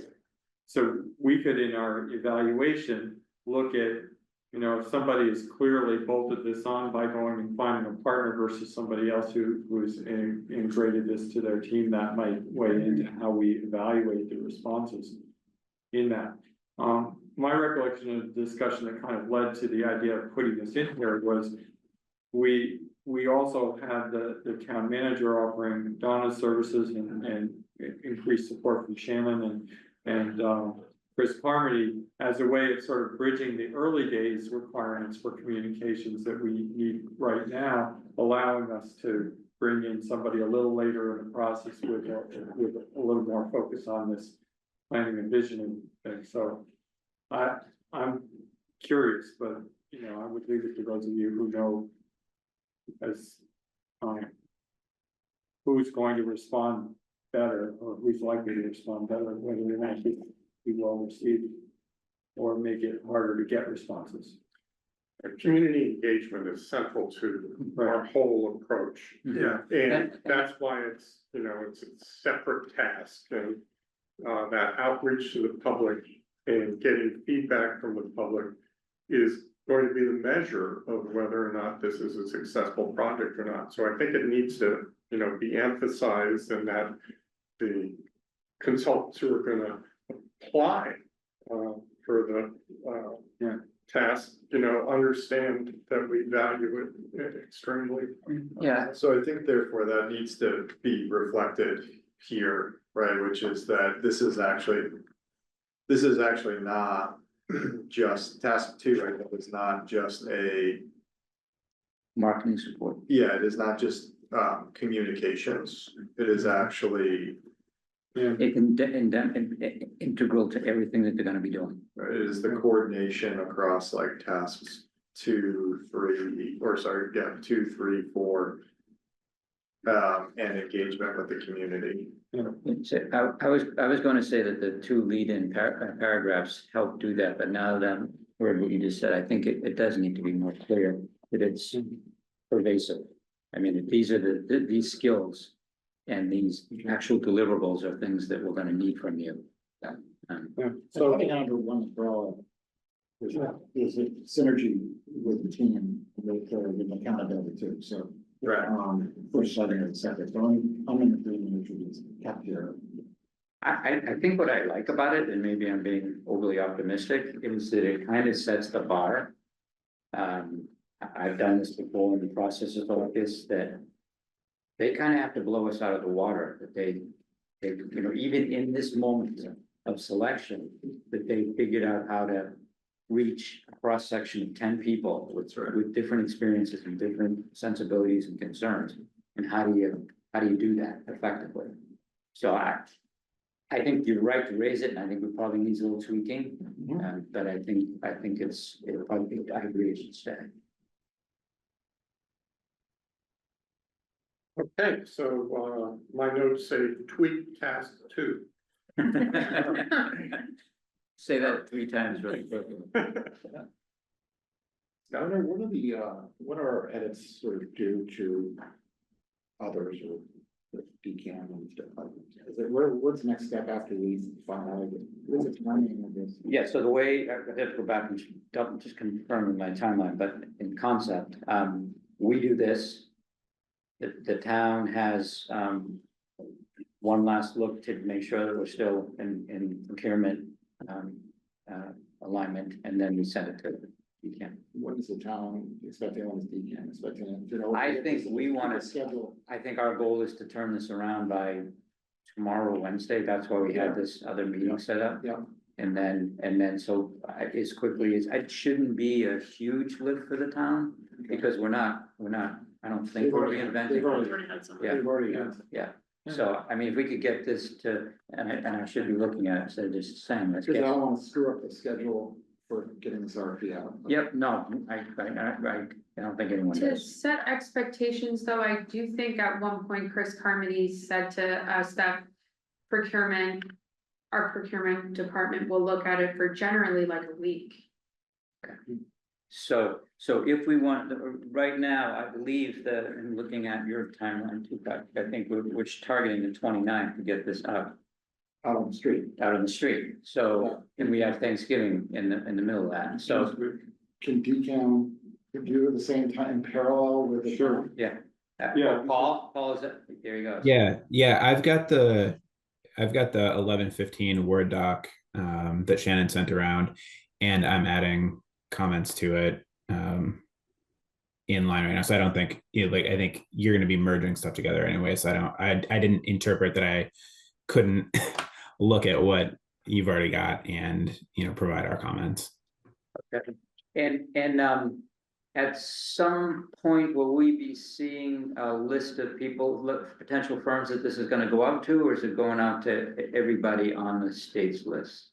So we could, in our evaluation, look at, if somebody has clearly bolted this on by going and finding a partner versus somebody else who's integrated this to their team, that might weigh into how we evaluate the responses in that. My recollection of the discussion that kind of led to the idea of putting this in here was we also had the town manager offering Donna's services and increased support from Shannon and Chris Parmody as a way of sort of bridging the early days requirements for communications that we need right now, allowing us to bring in somebody a little later in the process with a little more focus on this planning and visioning thing. So I'm curious, but I would leave it to those of you who know as who's going to respond better or who's likely to respond better, whether or not be well received or make it harder to get responses. Community engagement is central to our whole approach. Yeah. And that's why it's, it's a separate task and that outreach to the public and getting feedback from the public is going to be the measure of whether or not this is a successful project or not. So I think it needs to, be emphasized and that the consultants who are gonna apply for the task, understand that we value it extremely. Yeah, So I think therefore that needs to be reflected here, right, which is that this is actually not just task 2, I think it's not just marketing support. it is not just communications, it is actually, It can integral to everything that they're gonna be doing. right, it is the coordination across like tasks 2, 3, 2, 3, 4. And engagement with the community. I was gonna say that the 2 lead-in paragraphs help do that, but now that I've heard what you just said, I think it does need to be more clear that it's pervasive. I mean, these are these skills and these actual deliverables are things that we're gonna need from you. So putting under one umbrella. There's a synergy with the team, with accountability too, so. Right. First setting it separate, so I'm in agreement with you, it's kept here. I think what I like about it, and maybe I'm being overly optimistic, is that it kind of sets the bar. I've done this before in the processes like this, that they kind of have to blow us out of the water, that they, even in this moment of selection, that they figured out how to reach a cross section of 10 people with different experiences and different sensibilities and concerns. And how do you do that effectively? So I think you're right to raise it, and I think it probably needs a little tweaking. But I think I agree it should stay. Okay, so my notes say tweak task 2. Say that 3 times really quickly. Governor, what are edits sort of due to others or decam and stuff like that? Is it, what's the next step after we finalize it? What's the timing of this? Yeah, so the way, I have to go back and just confirm my timeline, but in concept, we do this. The town has, one last look to make sure that we're still in procurement, alignment, and then we send it DCAM. What is the town expecting on this DCAM, expecting it, you know? I think we want to schedule. I think our goal is to turn this around by tomorrow, Wednesday. That's why we had this other meeting set up. Yeah. And then, so as quickly as, it shouldn't be a huge lift for the town, because we're not, I don't think They've we're already- reinventing. they've already- Already had some. Yeah. We've already had. Yeah, so, I mean, if we could get this to, and I should be looking at it, instead of just saying, let's Because I get. don't want to screw up the schedule for getting this RFP out. Yep, no, I don't think anyone To does. set expectations, though, I do think at one point Chris Carmody said to us that our procurement department will look at it for generally like a week. So if we want, right now, I believe that, and looking at your timeline too, Pat, I think we're targeting the 29th to get this out Out on the street. on the street. So, and we have Thanksgiving in the middle of that, so, Can DCAM do at the same time in parallel with the? Sure. yeah. Yeah. Paul is that, there you go. Yeah, I've got the 11:15 Word doc that Shannon sent around, and I'm adding comments to it in line right now. So I don't think, I think you're going to be merging stuff together anyway. So I didn't interpret that I couldn't look at what you've already got and, provide our comments. Okay. And at some point, will we be seeing a list of people, potential firms that this is gonna go out to, or is it going out to everybody on the state's list?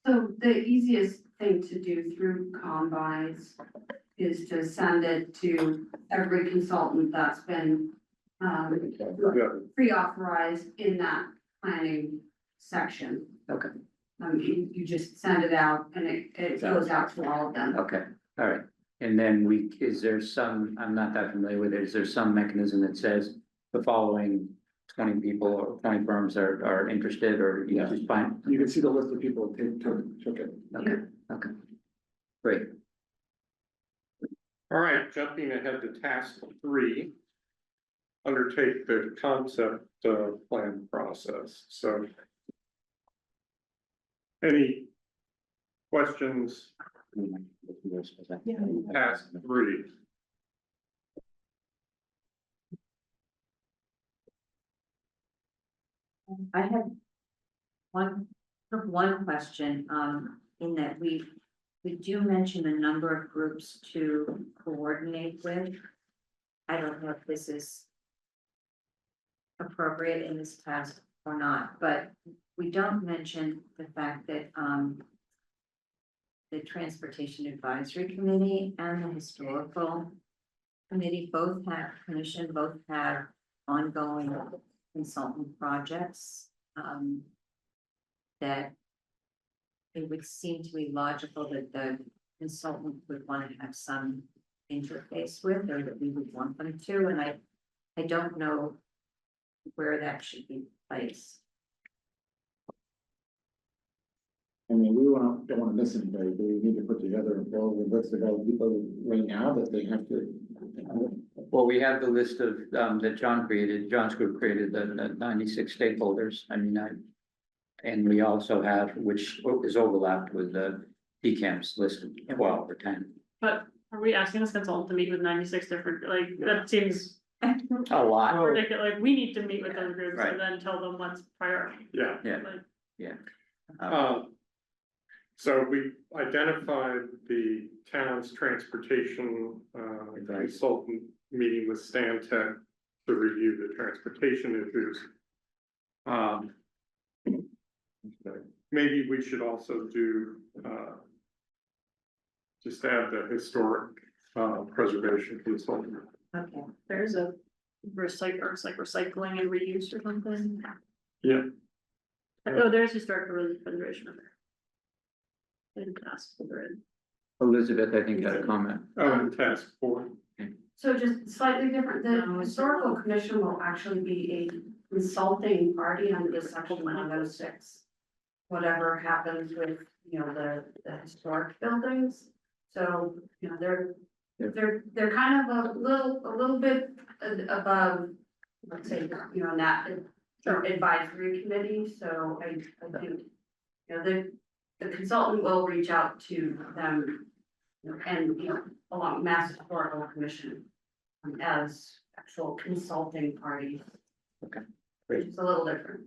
So the easiest thing to do through Combines is to send it to every consultant that's been pre-authorized in that planning section. Okay. You just send it out and it goes out to all of them. Okay, all right. And then is there some, I'm not that familiar with it, is there some mechanism that says the following 20 people or 20 firms are interested, or you just find? You can see the list of people who took it. Okay, great. All right, jumping ahead to task 3. Undertake the concept plan process, so. Any questions? Task 3. I had one question, in that we do mention a number of groups to coordinate with. I don't know if this is appropriate in this task or not, but we don't mention the fact that, the Transportation Advisory Committee and the Historical Committee both have ongoing consultant projects, that it would seem to be logical that the consultant would want to have some interface with, or that we would want them to, and I don't know where that should be placed. I mean, don't want to miss anybody, but we need to put together a list of people right now that they have to. Well, we have the list of, that John's group created, the 96 stakeholders. I mean, and we also have, which is overlapped with the DCAM's list of 12 or 10. But are we asking this consultant to meet with 96 different, that seems A lot. ridiculous, we need to meet with those groups Right. and then tell them what's priority. Yeah. Like, So we identified the town's transportation consultant meeting with Stan Tech to review the transportation issues. Maybe we should also do just add the historic preservation consultant. Okay. there's a recycling and reuse or something. Yeah. Oh, there's historical preservation over there. In task for it. Elizabeth, I think, had a comment. Oh, and task 4. So just slightly different, the historical commission will actually be a consulting party under the section 106. Whatever happens with, the historic buildings, so, they're kind of a little bit above, let's say, that advisory committee, so I do, the consultant will reach out to them. And, along Mass Historical Commission. As actual consulting parties. Okay. It's a little different.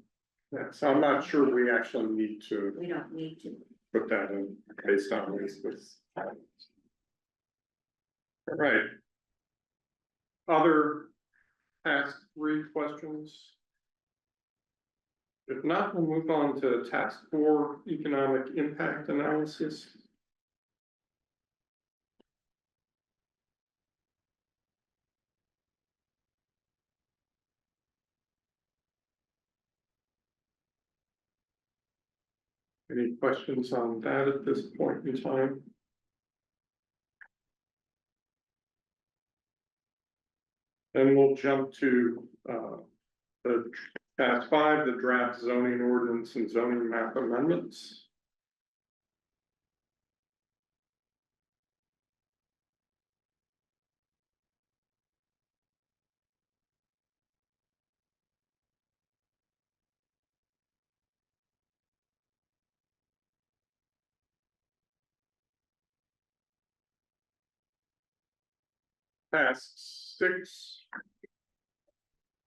Yeah, so I'm not sure we actually need to We don't need to. put that in based on this. All right. Other task 3 questions? If not, we'll move on to task 4, economic impact analysis. Any questions on that at this point in time? Then we'll jump to the task 5, the draft zoning ordinance and zoning map amendments. Task 6.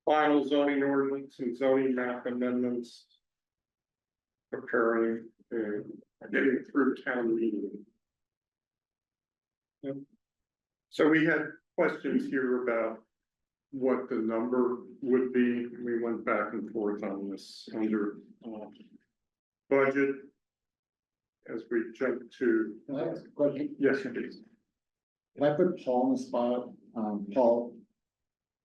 Final zoning ordinance and zoning map amendments. Preparing and getting through town meeting. Yep. So we had questions here about what the number would be. We went back and forth on this under budget. As we jump to, Can I ask a question? yes, please. Can I put Paul on the spot? Paul,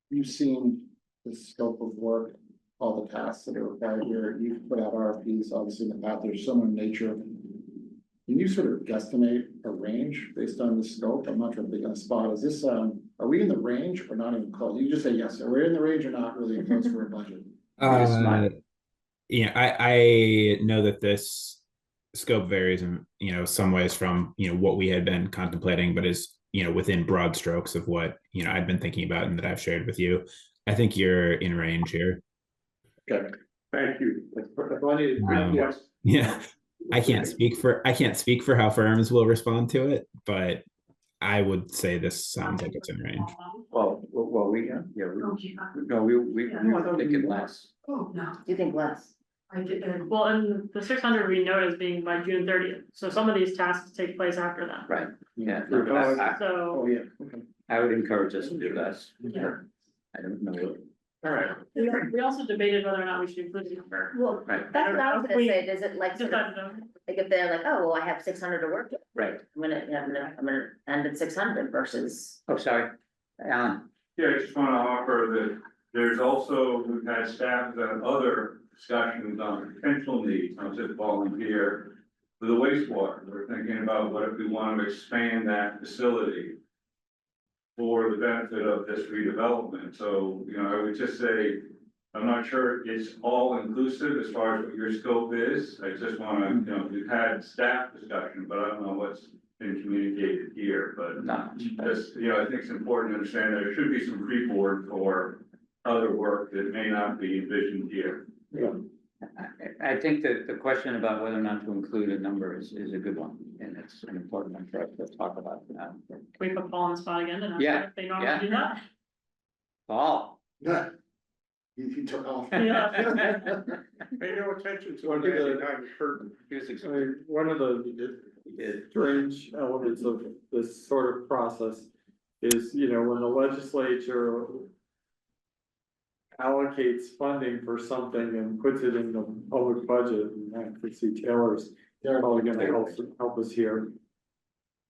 you've seen the scope of work, all the tasks that are required here. You've put out RFPs, obviously in the past, there's similar nature. Can you sort of guesstimate a range based on the scope? I'm not trying to be on the spot. Is this, are we in the range or not even close? You just say yes. Are we in the range or not really close for a budget? Yeah, I know that this scope varies in, some ways from, what we had been contemplating, but is, within broad strokes of what, I've been thinking about and that I've shared with you. I think you're in range here. Okay, thank you. Yeah, I can't speak for how firms will respond to it, but I would say this sounds like it's in range. Well, we, yeah, we think it less. Oh, no, You think less? I did, Well, and the 600 we note as being by June 30th, so some of these tasks take place after that. Right, yeah. So, yeah, okay. I would encourage us to do less. Yeah. I don't know. All right, we also debated whether or not we should include the number. Well, Right. that's what I was gonna say, does it like, Just sort of, I don't know. like if they're like, oh, well, I have 600 to work with, Right. I'm gonna end at 600 versus. Oh, sorry, Alan. Yeah, I just want to offer that there's also, we've had staff that have other discussions on potential needs, not just volunteer. For the wastewater, we're thinking about what if we want to expand that facility for the benefit of this redevelopment. So, I would just say, I'm not sure it's all inclusive as far as what your scope is. I just want to, we've had staff discussion, but I don't know what's been communicated here, but Not much. just, I think it's important to understand there should be some pre-board for other work that may not be envisioned here. I think that the question about whether or not to include a number is a good one, and it's an important one for us to talk about now. Can we put Paul on the spot again and ask Yeah, if they normally do that? Paul. Yeah. He took off. Yeah. pay no attention to it behind the curtain. I mean, one of the strange elements of this sort of process is, when the legislature allocates funding for something and puts it in the public budget, and I could see Taylor's probably gonna help us here.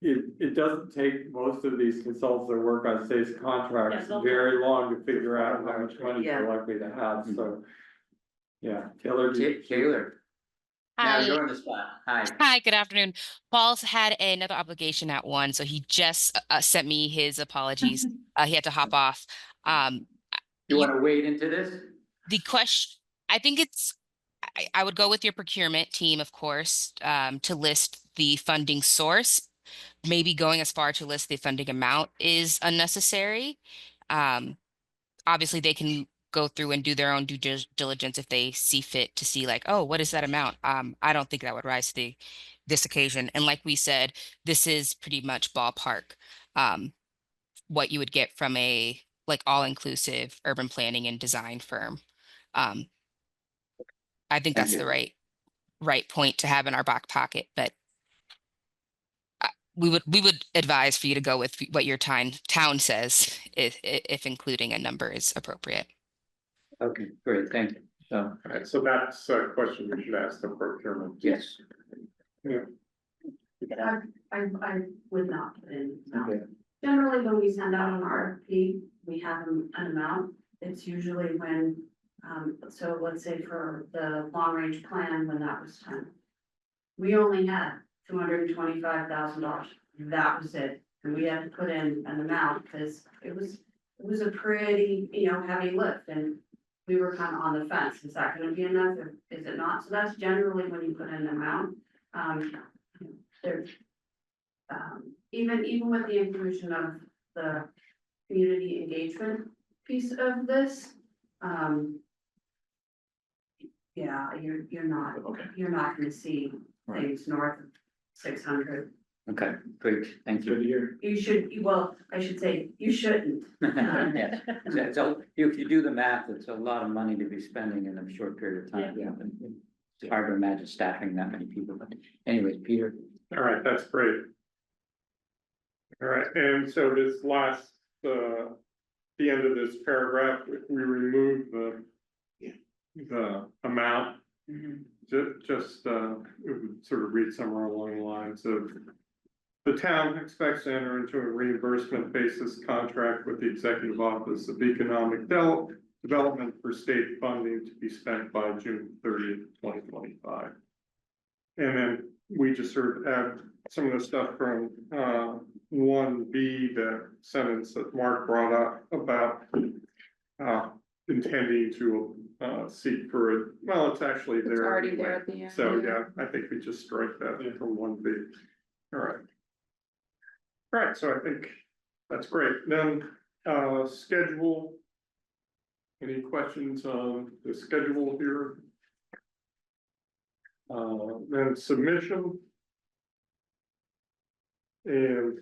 It doesn't take most of these consultants that work on state's contracts Yeah, they'll- very long to figure out how much money they're likely to have, so. Yeah, Taylor. Taylor. Now Hi. you're on the spot. Hi. Hi, good afternoon. Paul's had another obligation at 1, so he just sent me his apologies. He had to hop off. You want to wade into this? The question, I think I would go with your procurement team, of course, to list the funding source. Maybe going as far to list the funding amount is unnecessary. Obviously, they can go through and do their own diligence if they see fit to see like, oh, what is that amount? I don't think that would rise to this occasion. And like we said, this is pretty much ballpark, what you would get from a like all-inclusive urban planning and design firm. I think Thank that's you. the right point to have in our back pocket, but we would advise for you to go with what your town says if including a number is appropriate. Okay, great, thank you. So, All right, so that's a question we should ask the procurement. yes. I would not put in. Okay. Generally, when we send out an RFP, we have an amount. It's usually when, so let's say for the long range plan, when that was done. We only had $225,000. That was it. And we had to put in an amount because it was a pretty, heavy lift, and we were kind of on the fence. Is that gonna be enough or is it not? So that's generally when you put in an amount. There's even with the inclusion of the community engagement piece of this, yeah, you're not gonna see things north of 600. Okay, great, thank you. You should, well, I should say, you shouldn't. Yes. So if you do the math, it's a lot of money to be spending in a short period of time. Yeah. It's hard to imagine staffing that many people, but anyways, Peter. All right, that's great. All right, and so this last, the end of this paragraph, if we remove the amount, just it would sort of read somewhere along the lines of the town expects to enter into a reimbursement basis contract with the Executive Office of Economic Development for state funding to be spent by June 30th, 2025. And then we just sort of add some of the stuff from 1B, the sentence that Mark brought up about intending to seek for it. Well, it's actually there. It's already anyway. there at the end. So yeah, I think we just strike that from 1B. All right. All right, so I think that's great. Then schedule. Any questions on the schedule here? Then submission. And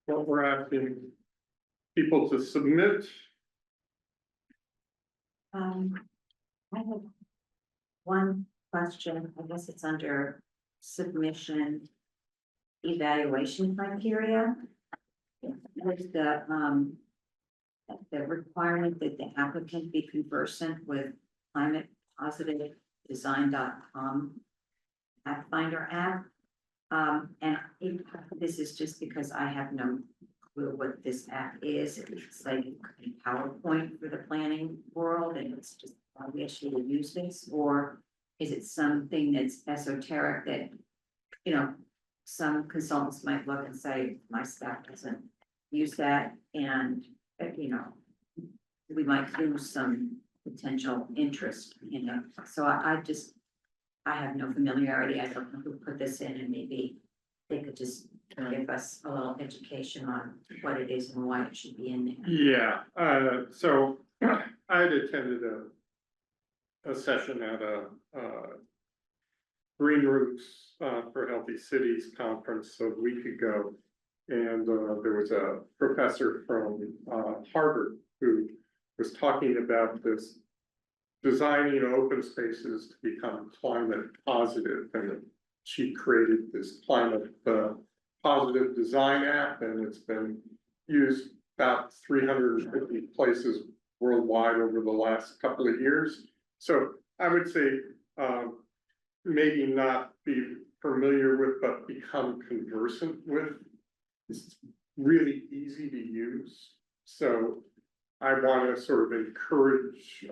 what we're asking people to submit. I have one question, I guess it's under submission evaluation criteria. With the requirement that the applicant be conversant with climate positive design.com Pathfinder app. And this is just because I have no clue what this app is. It's like a PowerPoint for the planning world, and it's just we actually use this, or is it something that's esoteric that, some consultants might look and say, my staff doesn't use that, and, we might lose some potential interest in it. So I have no familiarity. I don't know who put this in, and maybe they could just give us a little education on what it is and why it should be in there. Yeah, so I had attended a session at a Green Roofs for Healthy Cities conference a week ago. And there was a professor from Harvard who was talking about this designing open spaces to become climate positive, and she created this climate positive design app, and it's been used about 350 places worldwide over the last couple of years. So I would say maybe not be familiar with, but become conversant with. It's really easy to use. So I want to sort of encourage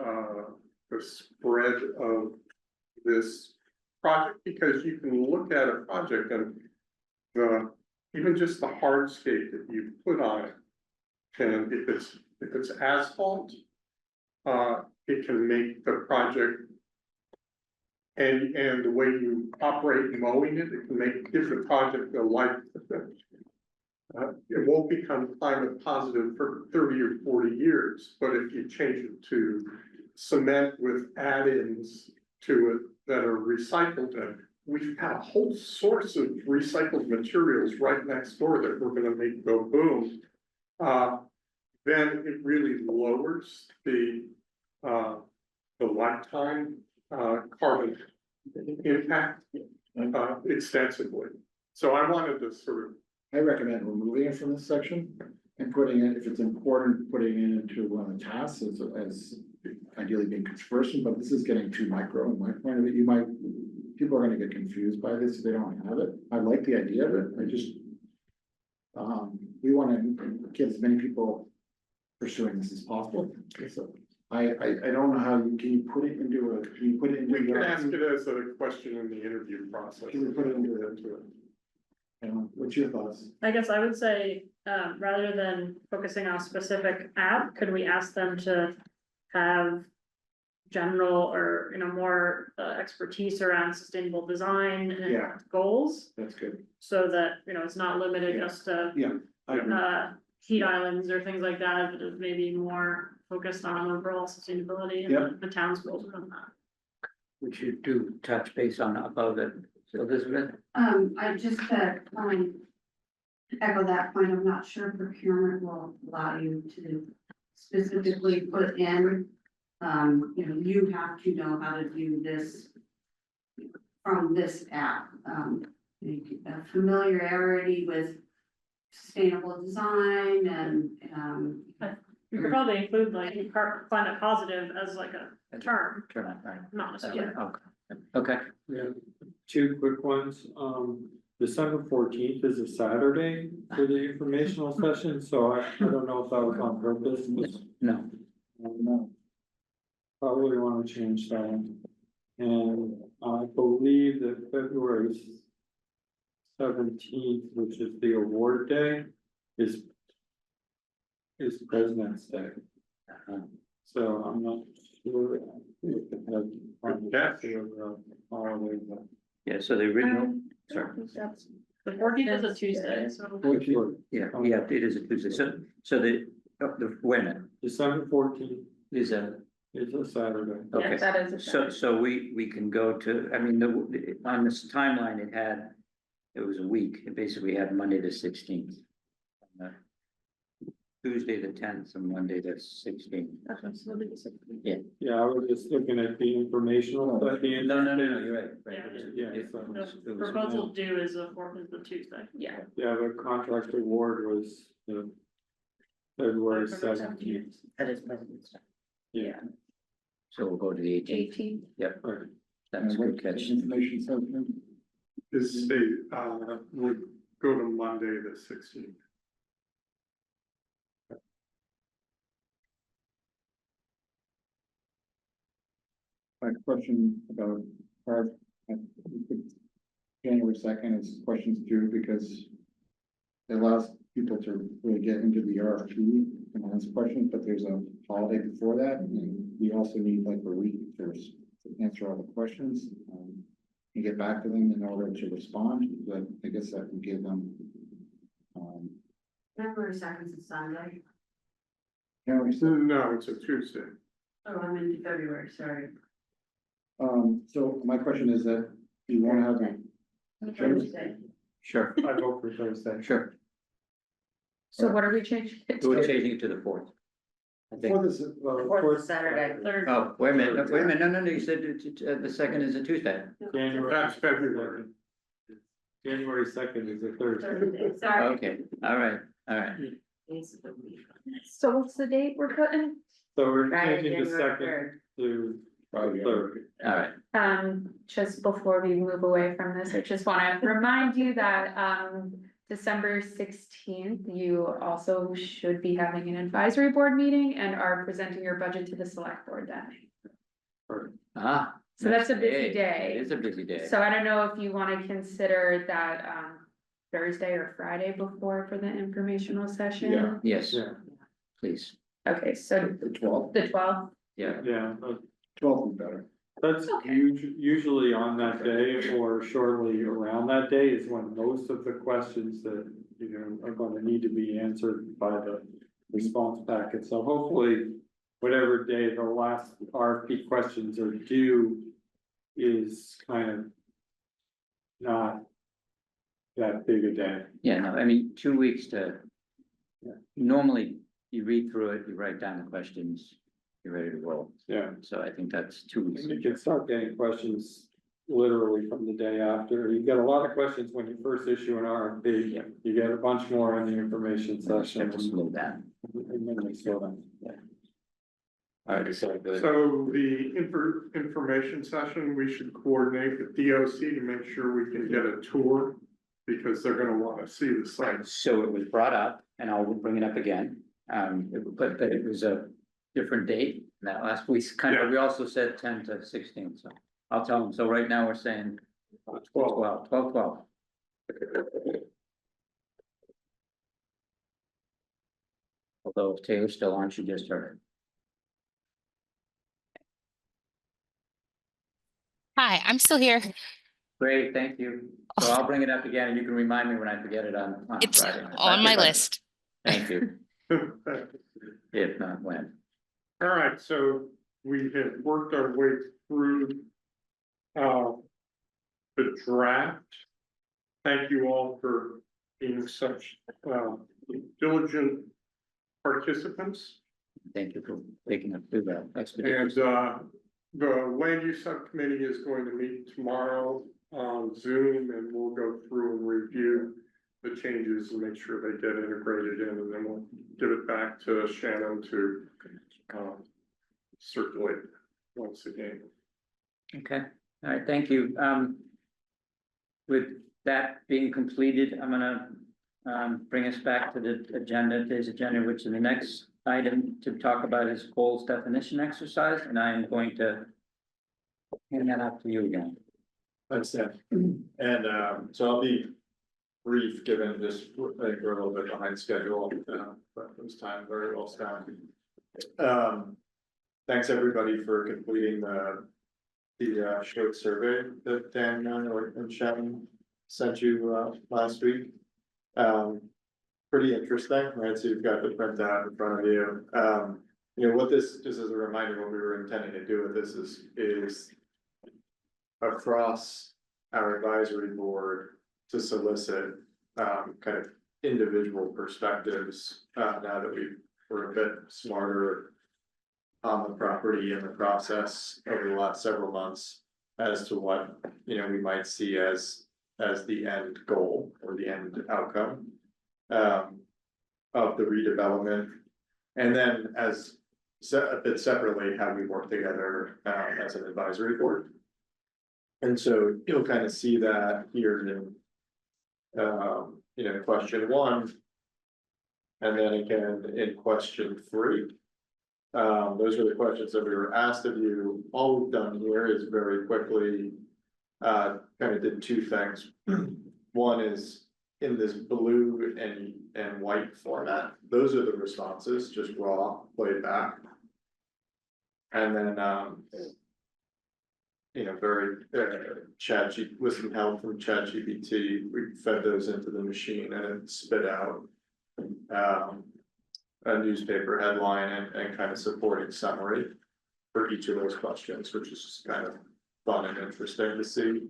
the spread of this project, because you can look at a project and even just the hardscape that you put on it, and if it's asphalt, it can make the project, and the way you operate mowing it, it can give the project a life. It won't become climate positive for 30 or 40 years, but if you change it to cement with add-ins to it that are recycled, and we've got a whole source of recycled materials right next door that we're gonna make go boom. Then it really lowers the lifetime, carbon impact, extensively. So I wanted to sort of, I recommend removing it from this section and putting it, if it's important, putting it into one of the tasks as ideally being controversial, but this is getting too micro in my point of view. People are gonna get confused by this if they don't have it. I like the idea of it, I just, we wanna get as many people pursuing this as possible. So I don't know how can you put it into we can ask it as a question in the interview process. Can we put it into it? What's your thoughts? I guess I would say, rather than focusing on a specific app, could we ask them to have general or, you know, more expertise around sustainable design and Yeah. goals? That's good. So that, you know, it's not limited Yeah. just to Yeah. I agree. heat islands or things like that, but it's maybe more focused on overall sustainability Yep. and the town's goals around that. Which you do touch base on about it, so Elizabeth. I just, echo that point, I'm not sure procurement will allow you to specifically put in. You know, you have to know how to do this from this app. Familiarity with sustainable design and, You could probably include like climate positive as like a term, Turn on, right. not necessarily. Okay. Yeah, two quick ones. December 14th is a Saturday for the informational session, so I don't know if that was on purpose. No, No. Probably want to change that. And I believe that February 17th, which is the award day, is President's Day. So I'm not sure if it has. Holiday, but- yeah, so the original, sorry, The 14th is a Tuesday, so. yeah, it is a Tuesday, so the, wait a minute, December 14th is a, is a Saturday. okay. that is a So we can go to, I mean, on this timeline, it was a week, it basically had Monday the 16th. Tuesday the 10th and Monday the 16th. Yeah. Yeah, I was just looking at the informational, but the. No, you're right. Yeah. The proposal due is the 4th is the Tuesday. Yeah. Yeah, the contract award was the February 17th. That is President's Day. Yeah. So we'll go to the 18th. Yep, Right. that's a good catch. Information session. this state, would go to Monday the 16th. My question about our, January 2nd is questions due because it allows people to really get into the RFP and ask questions, but there's a holiday before that, and we also need like a week to answer all the questions, and get back to them in order to respond, but I guess that would give them, February 2nd is Sunday. January 2nd. No, it's a Tuesday. Oh, I'm in February, sorry. So my question is that you want to have a Thursday. Sure, I vote for Thursday. sure. So what are we changing it We're to? changing it to the 4th. I think. for this, Fourth Saturday. Oh, wait a minute, no, you said the 2nd is a Tuesday. January. That's February. January 2nd is a Thursday. Thursday, sorry. Okay, all right. So what's the date we're putting? So we're Friday, changing the January 3rd. second to the third. All right, Just before we move away from this, I just wanna remind you that, December 16th, you also should be having an advisory board meeting and are presenting your budget to the select board that night. So that's a busy day. It is a busy day. So I don't know if you wanna consider that, Thursday or Friday before for the informational session? Yeah. Yes, Yeah, please, Okay, so the 12th, the 12th, yeah, yeah, but 12th is better. that's Okay. usually on that day or shortly around that day is when most of the questions that you know, are gonna need to be answered by the response packet, so hopefully. Whatever day the last RFP questions are due is kind of. Not. That big a day. Yeah, no, I mean, 2 weeks to. Yeah. Normally, you read through it, you write down the questions, you're ready to roll. Yeah. So I think that's 2 weeks. And you can start getting questions literally from the day after. You get a lot of questions when you first issue an RFP. Yeah. You get a bunch more in the information session. Have to slow down. And then they slow down. All right, so good. So the information session, we should coordinate with DOC to make sure we can get a tour. Because they're gonna wanna see the site. So it was brought up, and I'll bring it up again, but it was a different date, and that last week's kind of, we also said 10 to 16, so. I'll tell them, so right now we're saying 12. Although if Taylor's still on, she just heard. Hi, I'm still here. Great, thank you. So I'll bring it up again, and you can remind me when I forget it on It's Friday. on my list. Thank you, if not when. All right, so we have worked our way through. The draft. Thank you all for being such diligent participants. Thank you for taking us through that And expedition. the land use subcommittee is going to meet tomorrow on Zoom, and we'll go through and review the changes and make sure they get integrated in, and then we'll give it back to Shannon to circulate once again. Okay, all right, thank you. With that being completed, I'm gonna bring us back to the agenda, today's agenda, which is the next item to talk about is goals definition exercise, and I am going to hand that out to you again. Thanks, Tim. And so I'll be brief, given just, I think we're a little bit behind schedule, but it was time very well spent. Thanks, everybody, for completing the short survey that Dan and Shannon sent you last week. Pretty interesting, right? So you've got the printout in front of you. You know, what this, just as a reminder, what we were intending to do with this is across our advisory board to solicit kind of individual perspectives, now that we're a bit smarter on the property and the process over the last several months as to what, you know, we might see as the end goal or the end outcome of the redevelopment. And then a bit separately, how we work together as an advisory board. And so you'll kind of see that here in you know, question 1. And then again in question 3. Those are the questions that we were asked of you. All we've done here is very quickly kind of did 2 things. One is in this blue and white format. Those are the responses, just raw, played back. And then you know, very with some help from ChatGPT, we fed those into the machine and it spit out a newspaper headline and kind of supporting summary for each of those questions, which is just kind of fun and interesting to see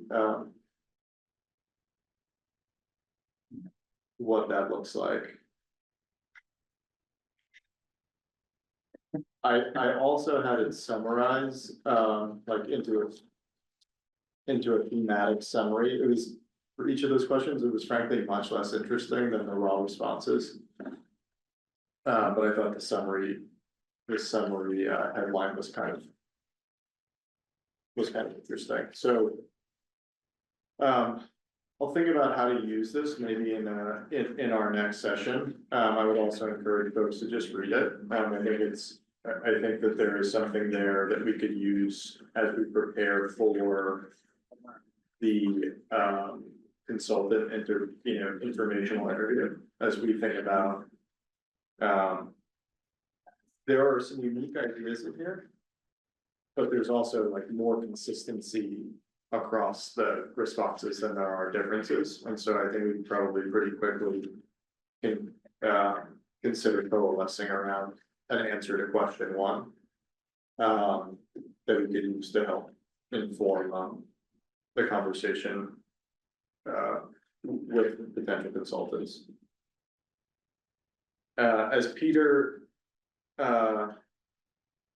what that looks like. I also had it summarized like into a thematic summary. It was, for each of those questions, it was frankly much less interesting than the raw responses. But I thought the summary headline was kind of interesting. So I'll think about how to use this maybe in our next session. I would also encourage folks to just read it. I think that there is something there that we could use as we prepare for the consultant informational interview, as we think about. There are some unique ideas in here, but there's also like more consistency across the responses than there are differences. And so I think we can probably pretty quickly consider coalescing around an answer to question one. That we could use to help inform, the conversation. With potential consultants. As Peter.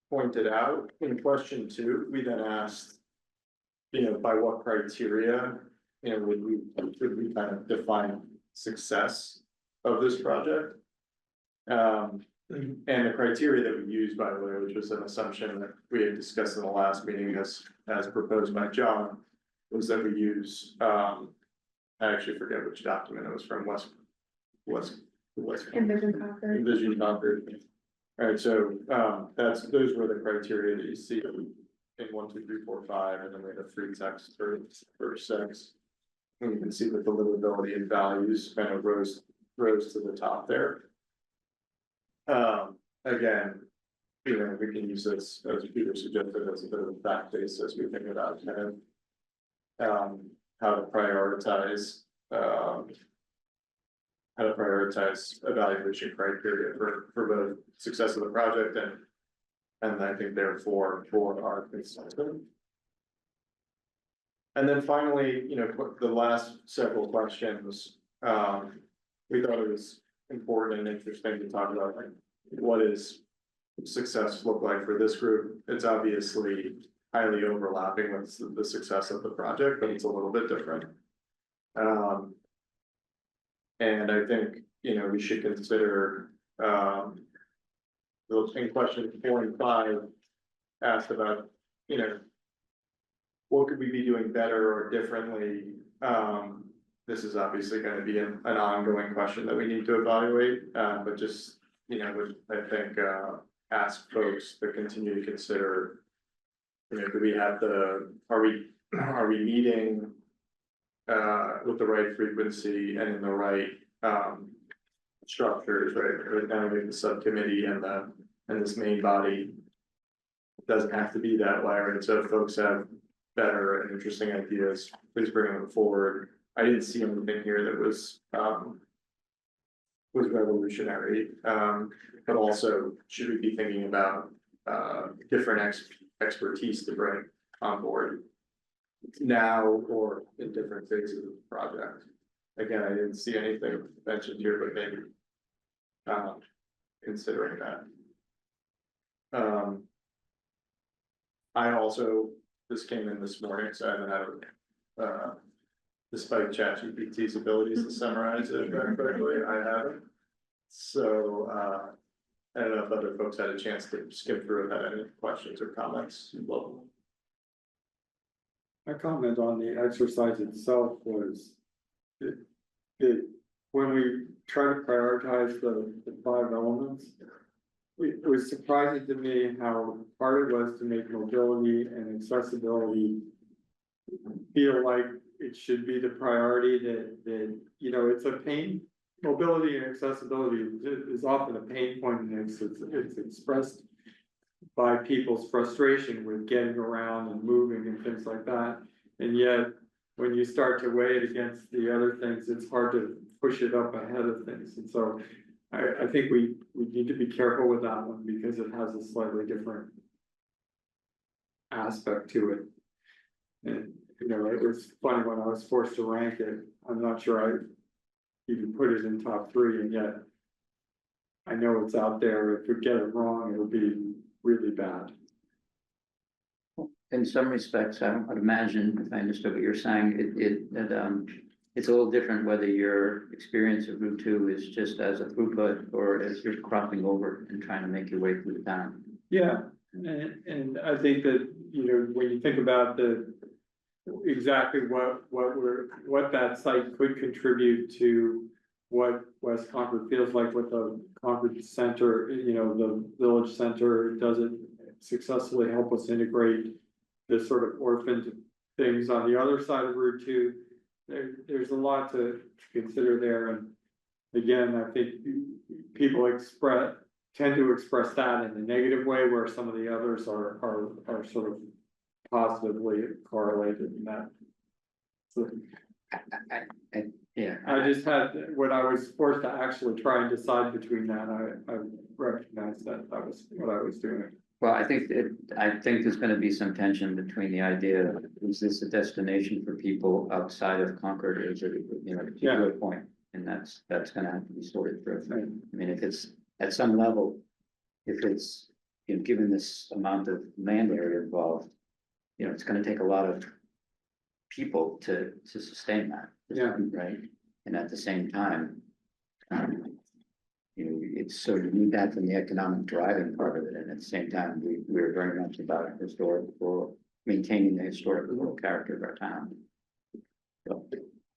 Pointed out in question two, we then asked. By what criteria, would we kind of define success of this project? And the criteria that we used, by the way, which was an assumption that we had discussed in the last meeting as proposed by John, was that we use, I actually forget which document it was from, Envision Concord. Envision Concord. Alright, so, those were the criteria that you see in 1, 2, 3, 4, 5, and then we have free text for 6. And you can see that the livability and values kind of rose to the top there. Again, we can use this, as Peter suggested, as a bit of a fact base as we think about kind of how to prioritize evaluation criteria for both success of the project and I think therefore for our consultant. And then finally, the last several questions, we thought it was important and interesting to talk about, like, what does success look like for this group? It's obviously highly overlapping with the success of the project, but it's a little bit different. And I think, we should consider, those in question 4 and 5 asked about, what could we be doing better or differently? This is obviously going to be an ongoing question that we need to evaluate, but just, I think, ask folks to continue to consider, do we have are we meeting with the right frequency and in the right structures, right? Now we have the subcommittee and this main body. It doesn't have to be that way, right? So if folks have better and interesting ideas, please bring them forward. I didn't see anything here that was revolutionary, but also should we be thinking about different expertise to bring on board now or in different phases of the project. Again, I didn't see anything mentioned here, but maybe considering that. I also, this came in this morning, so I haven't had despite ChatGPT's abilities to summarize it very quickly, I haven't. So I don't know if other folks had a chance to skip through and had any questions or comments. My comment on the exercise itself was that when we try to prioritize the 5 elements, it was surprising to me how hard it was to make mobility and accessibility feel like it should be the priority that it's a pain. Mobility and accessibility is often a pain point, and it's expressed by people's frustration with getting around and moving and things like that. And yet, when you start to weigh it against the other things, it's hard to push it up ahead of things. And so I think we need to be careful with that one because it has a slightly different aspect to it. And it was funny when I was forced to rank it. I'm not sure I even put it in top 3, and yet I know it's out there. If we get it wrong, it'll be really bad. In some respects, I'd imagine, if I understood what you're saying, it's a little different whether your experience of Route 2 is just as a throughput or as you're crossing over and trying to make your way through the town. Yeah, and I think that, when you think about exactly what that site could contribute to what West Concord feels like, what the Concord Center, the village center, does it successfully help us integrate the sort of orphaned things on the other side of Route 2. There's a lot to consider there, and again, I think people tend to express that in a negative way, where some of the others are sort of positively correlated in that. So. Yeah. I just had, when I was forced to actually try and decide between that, I recognized that that was what I was doing. Well, I think there's gonna be some tension between the idea of, is this a destination for people outside of Concord, or is it, you know, to your point? And that's gonna have to be sorted through. I mean, if it's at some level, if it's, you know, given this amount of land area involved, you know, it's gonna take a lot of people to sustain that. Yeah. Right? And at the same time, you know, it's so you need that from the economic driving part of it, and at the same time, we're very much about maintaining the historic rural character of our town. So it'll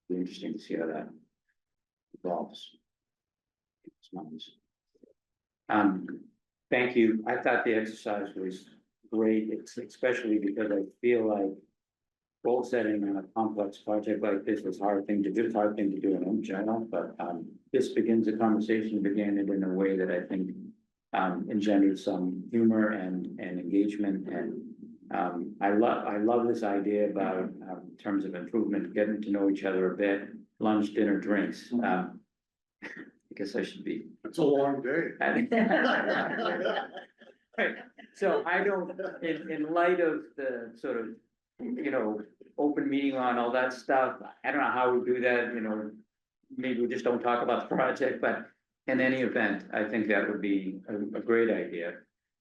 be interesting to see how that evolves. It's nice. Thank you. I thought the exercise was great, especially because I feel like goal setting on a complex project like this is a hard thing to do. It's a hard thing to do in general, but this begins a conversation, began it in a way that I think engendered some humor and engagement. And I love this idea about in terms of improvement, getting to know each other a bit, lunch, dinner, drinks. I guess I should be. It's a long day. Right. So I don't, in light of the sort of, you know, open meeting on all that stuff, I don't know how we do that, you know, maybe we just don't talk about the project, but in any event, I think that would be a great idea.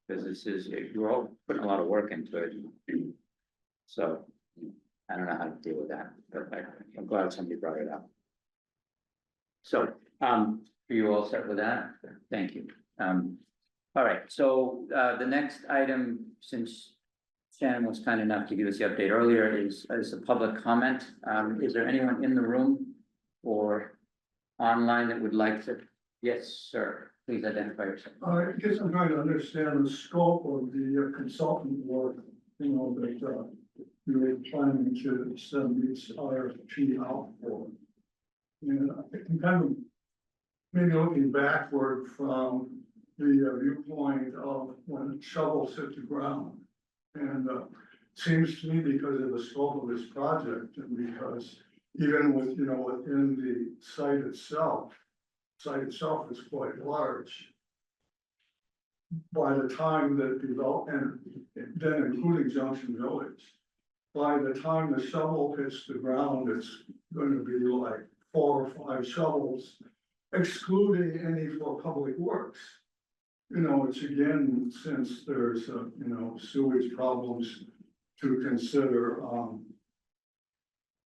Because this is, we're all putting a lot of work into it. So I don't know how to deal with that, but I'm glad somebody brought it up. So, are you all set with that? Thank you. All right, so the next item, since Shannon was kind enough to give us the update earlier, is a public comment. Is there anyone in the room or online that would like to? Yes, sir. Please identify yourself. I guess I'm trying to understand the scope of the consultant work, you know, that you're planning to send these RFP out for. And I'm kind of maybe looking backward from the viewpoint of when shovels hit the ground. And seems to me, because of the scope of this project, and because even with, you know, within the site itself is quite large. By the time that and then including Junction Village, by the time the shovel hits the ground, it's going to be like 4 or 5 shovels, excluding any for public works. You know, it's again, since there's you know, sewage problems to consider,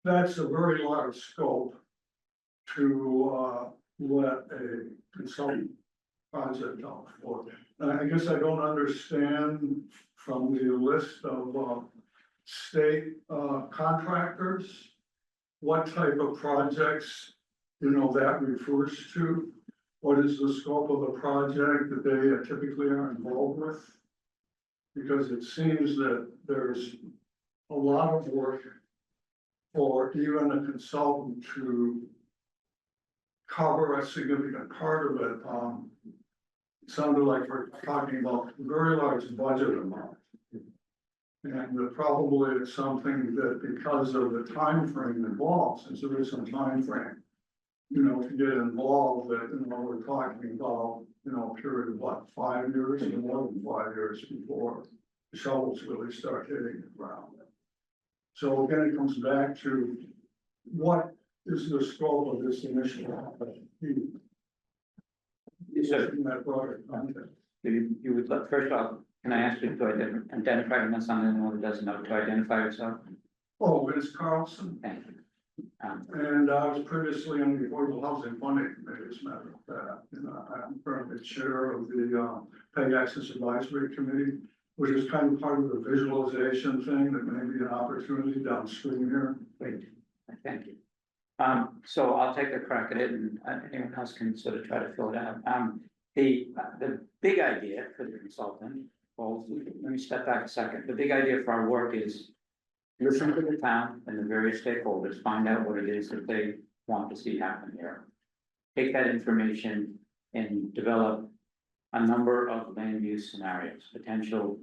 that's a very large scope to let a consultant project out for. And I guess I don't understand from the list of state contractors, what type of projects, you know, that refers to. What is the scope of the project that they typically are involved with? Because it seems that there's a lot of work for even a consultant to cover a significant part of it. It sounded like we're talking about a very large budget amount. And probably it's something that, because of the time frame involved, since there is some time frame, you know, to get involved, that, you know, we're talking about, you know, a period of what, 5 years and more than 5 years before the shovels really start hitting the ground. So again, it comes back to what is the scope of this initial RFP? In that broader context. You would look, first off, can I ask you to identify unless someone who doesn't know, to identify yourself? Oh, Vince Carlson. Thank you. And I was previously on the Affordable Housing Funding Committee, as a matter of fact. And I'm currently chair of the PEG Access Advisory Committee, which is kind of part of the visualization thing that may be an opportunity downstream here. Great, thank you. So I'll take a crack at it, and anyone else can sort of try to fill it out. The big idea for the consultant, well, let me step back a second. The big idea for our work is listen to the town and the various stakeholders, find out what it is that they want to see happen here. Take that information and develop a number of land use scenarios, potential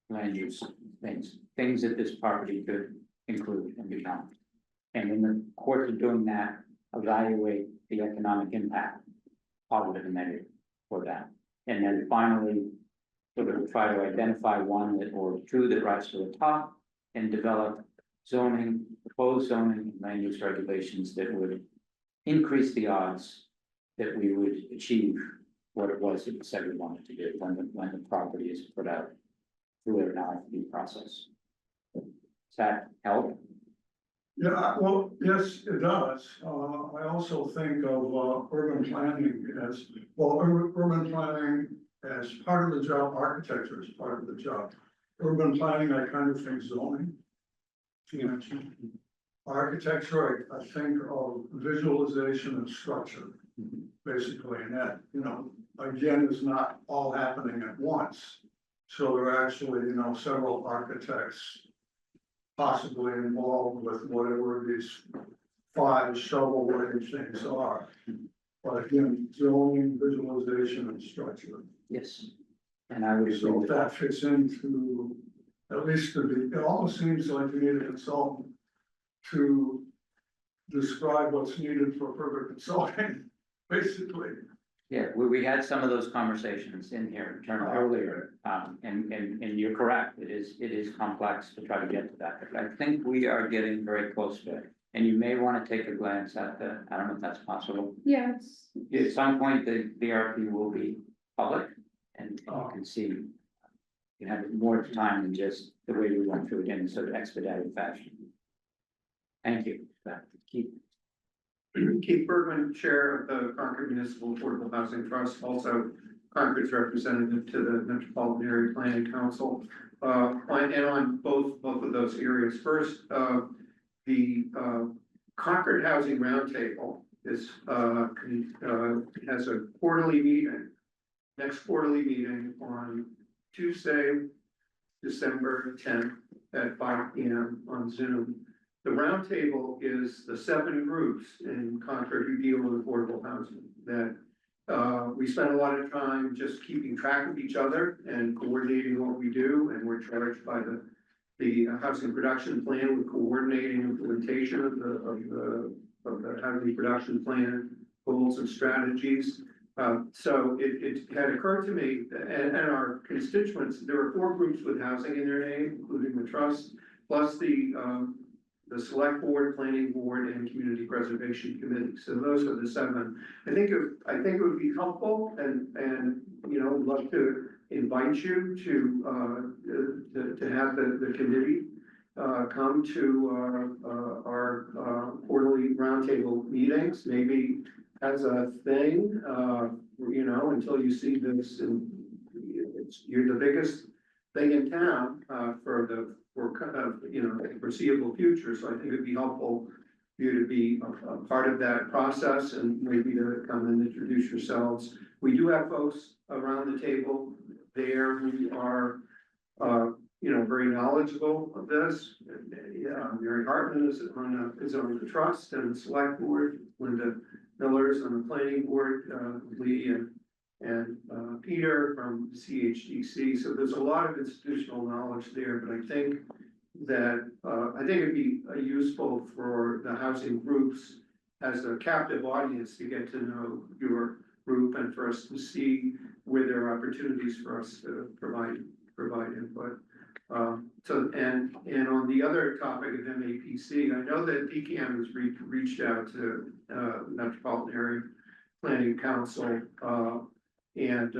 land use things that this property could include and become. And in the course of doing that, evaluate the economic impact, positive and negative for that. And then finally, sort of try to identify one that, or two that rise to the top and develop zoning, proposed zoning, land use regulations that would increase the odds that we would achieve what it was that we said we wanted to do when the property is put out through an RFP process. Does that help? Yeah, well, yes, it does. I also think of urban planning as, well, urban planning as part of the job, architecture is part of the job. Urban planning, I kind of think zoning. Architecture, I think of visualization and structure, basically, and that, again, is not all happening at once. So there are actually, several architects possibly involved with whatever these 5 shovel-ready things are. But again, zoning, visualization, and structure. Yes. And I would agree So with if that that. fits into, at least it almost seems like you need a consultant to describe what's needed for further consulting, basically. Yeah, we had some of those conversations in here earlier, and you're correct, it is complex to try to get to that, but I think we are getting very close to it. And you may want to take a glance at I don't know if that's possible. Yeah. At some point, the RFP will be public, and you can see. You have more time than just the way we went through it in sort of expedited fashion. Thank you. Keith. Keith Bergman, Chair of the Concord Municipal Affordable Housing Trust, also Concord's representative to the Metropolitan Area Planning Council. And on both of those areas. First, the Concord Housing Roundtable is has a quarterly meeting, next quarterly meeting on Tuesday, December 10th at 5 p.m. on Zoom. The roundtable is the 7 groups in Concord who deal with affordable housing that we spend a lot of time just keeping track of each other and coordinating what we do, and we're charged by the housing production plan with coordinating implementation of the housing production plan goals and strategies. So it had occurred to me and our constituents, there are 4 groups with housing in their name, including the trust, plus the select board, planning board, and community preservation committee. So those are the 7. I think it would be helpful and would love to invite you to have the committee come to our quarterly roundtable meetings, maybe as a thing, until you see this, and you're the biggest thing in town for the foreseeable future. So I think it'd be helpful for you to be a part of that process and maybe to come and introduce yourselves. We do have folks around the table there who are, very knowledgeable of this. Mary Hartman is on the trust and select board. Linda Miller's on the planning board, Lee and Peter from CHDC. So there's a lot of institutional knowledge there, but I think that it'd be useful for the housing groups as a captive audience to get to know your group and for us to see where there are opportunities for us to provide input. And on the other topic of MAPC, I know that DCAM has reached out to Metropolitan Area Planning Council, and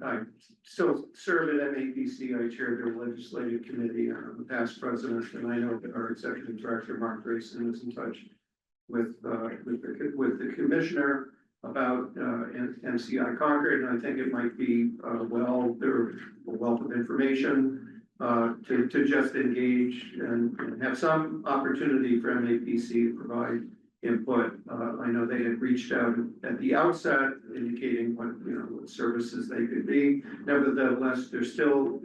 I still serve at MAPC. I chair their legislative committee. I'm the past president, and I know that our executive director, Mark Grayson, is in touch with the commissioner about MCI Concord, and I think it might be there's a wealth of information to just engage and have some opportunity for MAPC to provide input. I know they had reached out at the outset indicating what services they could be. Nevertheless, there's still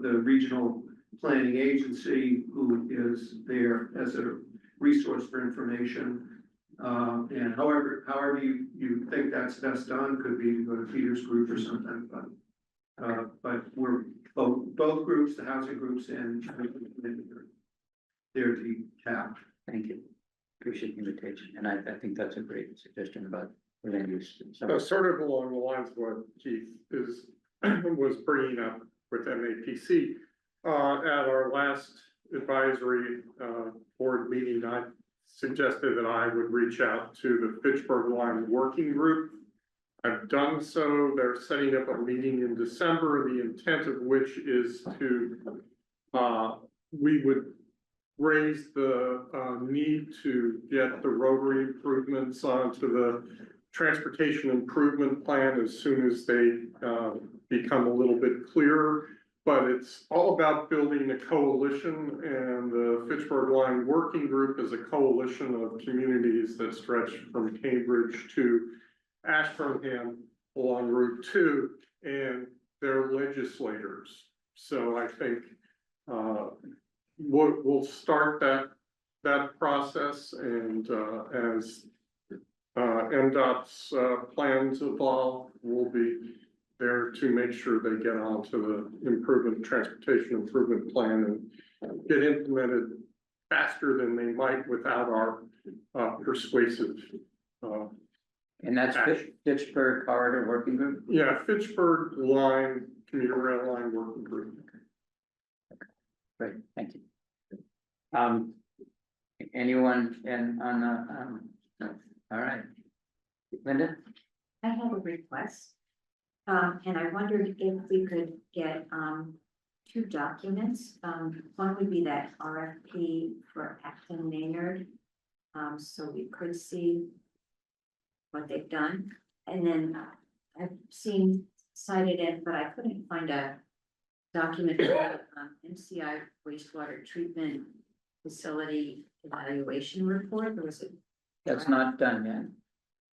the regional planning agency who is there as a resource for information. And however you think that's best done, could be to go to Peter's group or something, but we're both groups, the housing groups and they're the tap. Thank you. appreciate the invitation, and I think that's a great suggestion about land use. So sort of along the lines of what Keith is, was bringing up with MAPC. At our last advisory, board meeting, I suggested that I would reach out to the Fitchburg Line Working Group. I've done so. They're setting up a meeting in December, the intent of which is to, we would raise the, need to get the rotary improvements onto the transportation improvement plan as soon as they, become a little bit clearer. But it's all about building a coalition, and the Fitchburg Line Working Group is a coalition of communities that stretch from Cambridge to Ashburnham along Route 2, and they're legislators. So I think we'll start that process, and as MDOT's plans evolve, we'll be there to make sure they get onto the transportation improvement plan and get implemented faster than they might without our persuasive. And that's Fitchburg Corridor Working Group? Yeah, Fitchburg Line, Commuter Rail Line Working Group. Great, thank you. Anyone on the, all right. Linda? I have a request. And I wondered if we could get, two documents. One would be that RFP for Acton Maynard. So we could see what they've done. And then I've seen cited it, but I couldn't find a document for the MCI wastewater treatment facility evaluation report. Or was it? That's not done yet,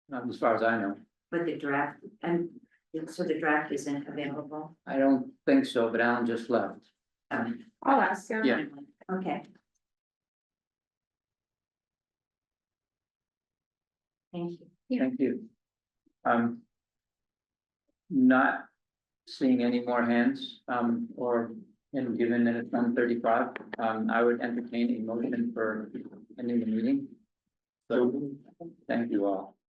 not as far as I know. But the draft, and so the draft isn't available? I don't think so, but Alan just left. I'll ask him. Yeah. Okay. Thank you. Thank you. Not seeing any more hands, and given that it's 1:35, I would entertain a motion for ending the meeting. So, thank you all.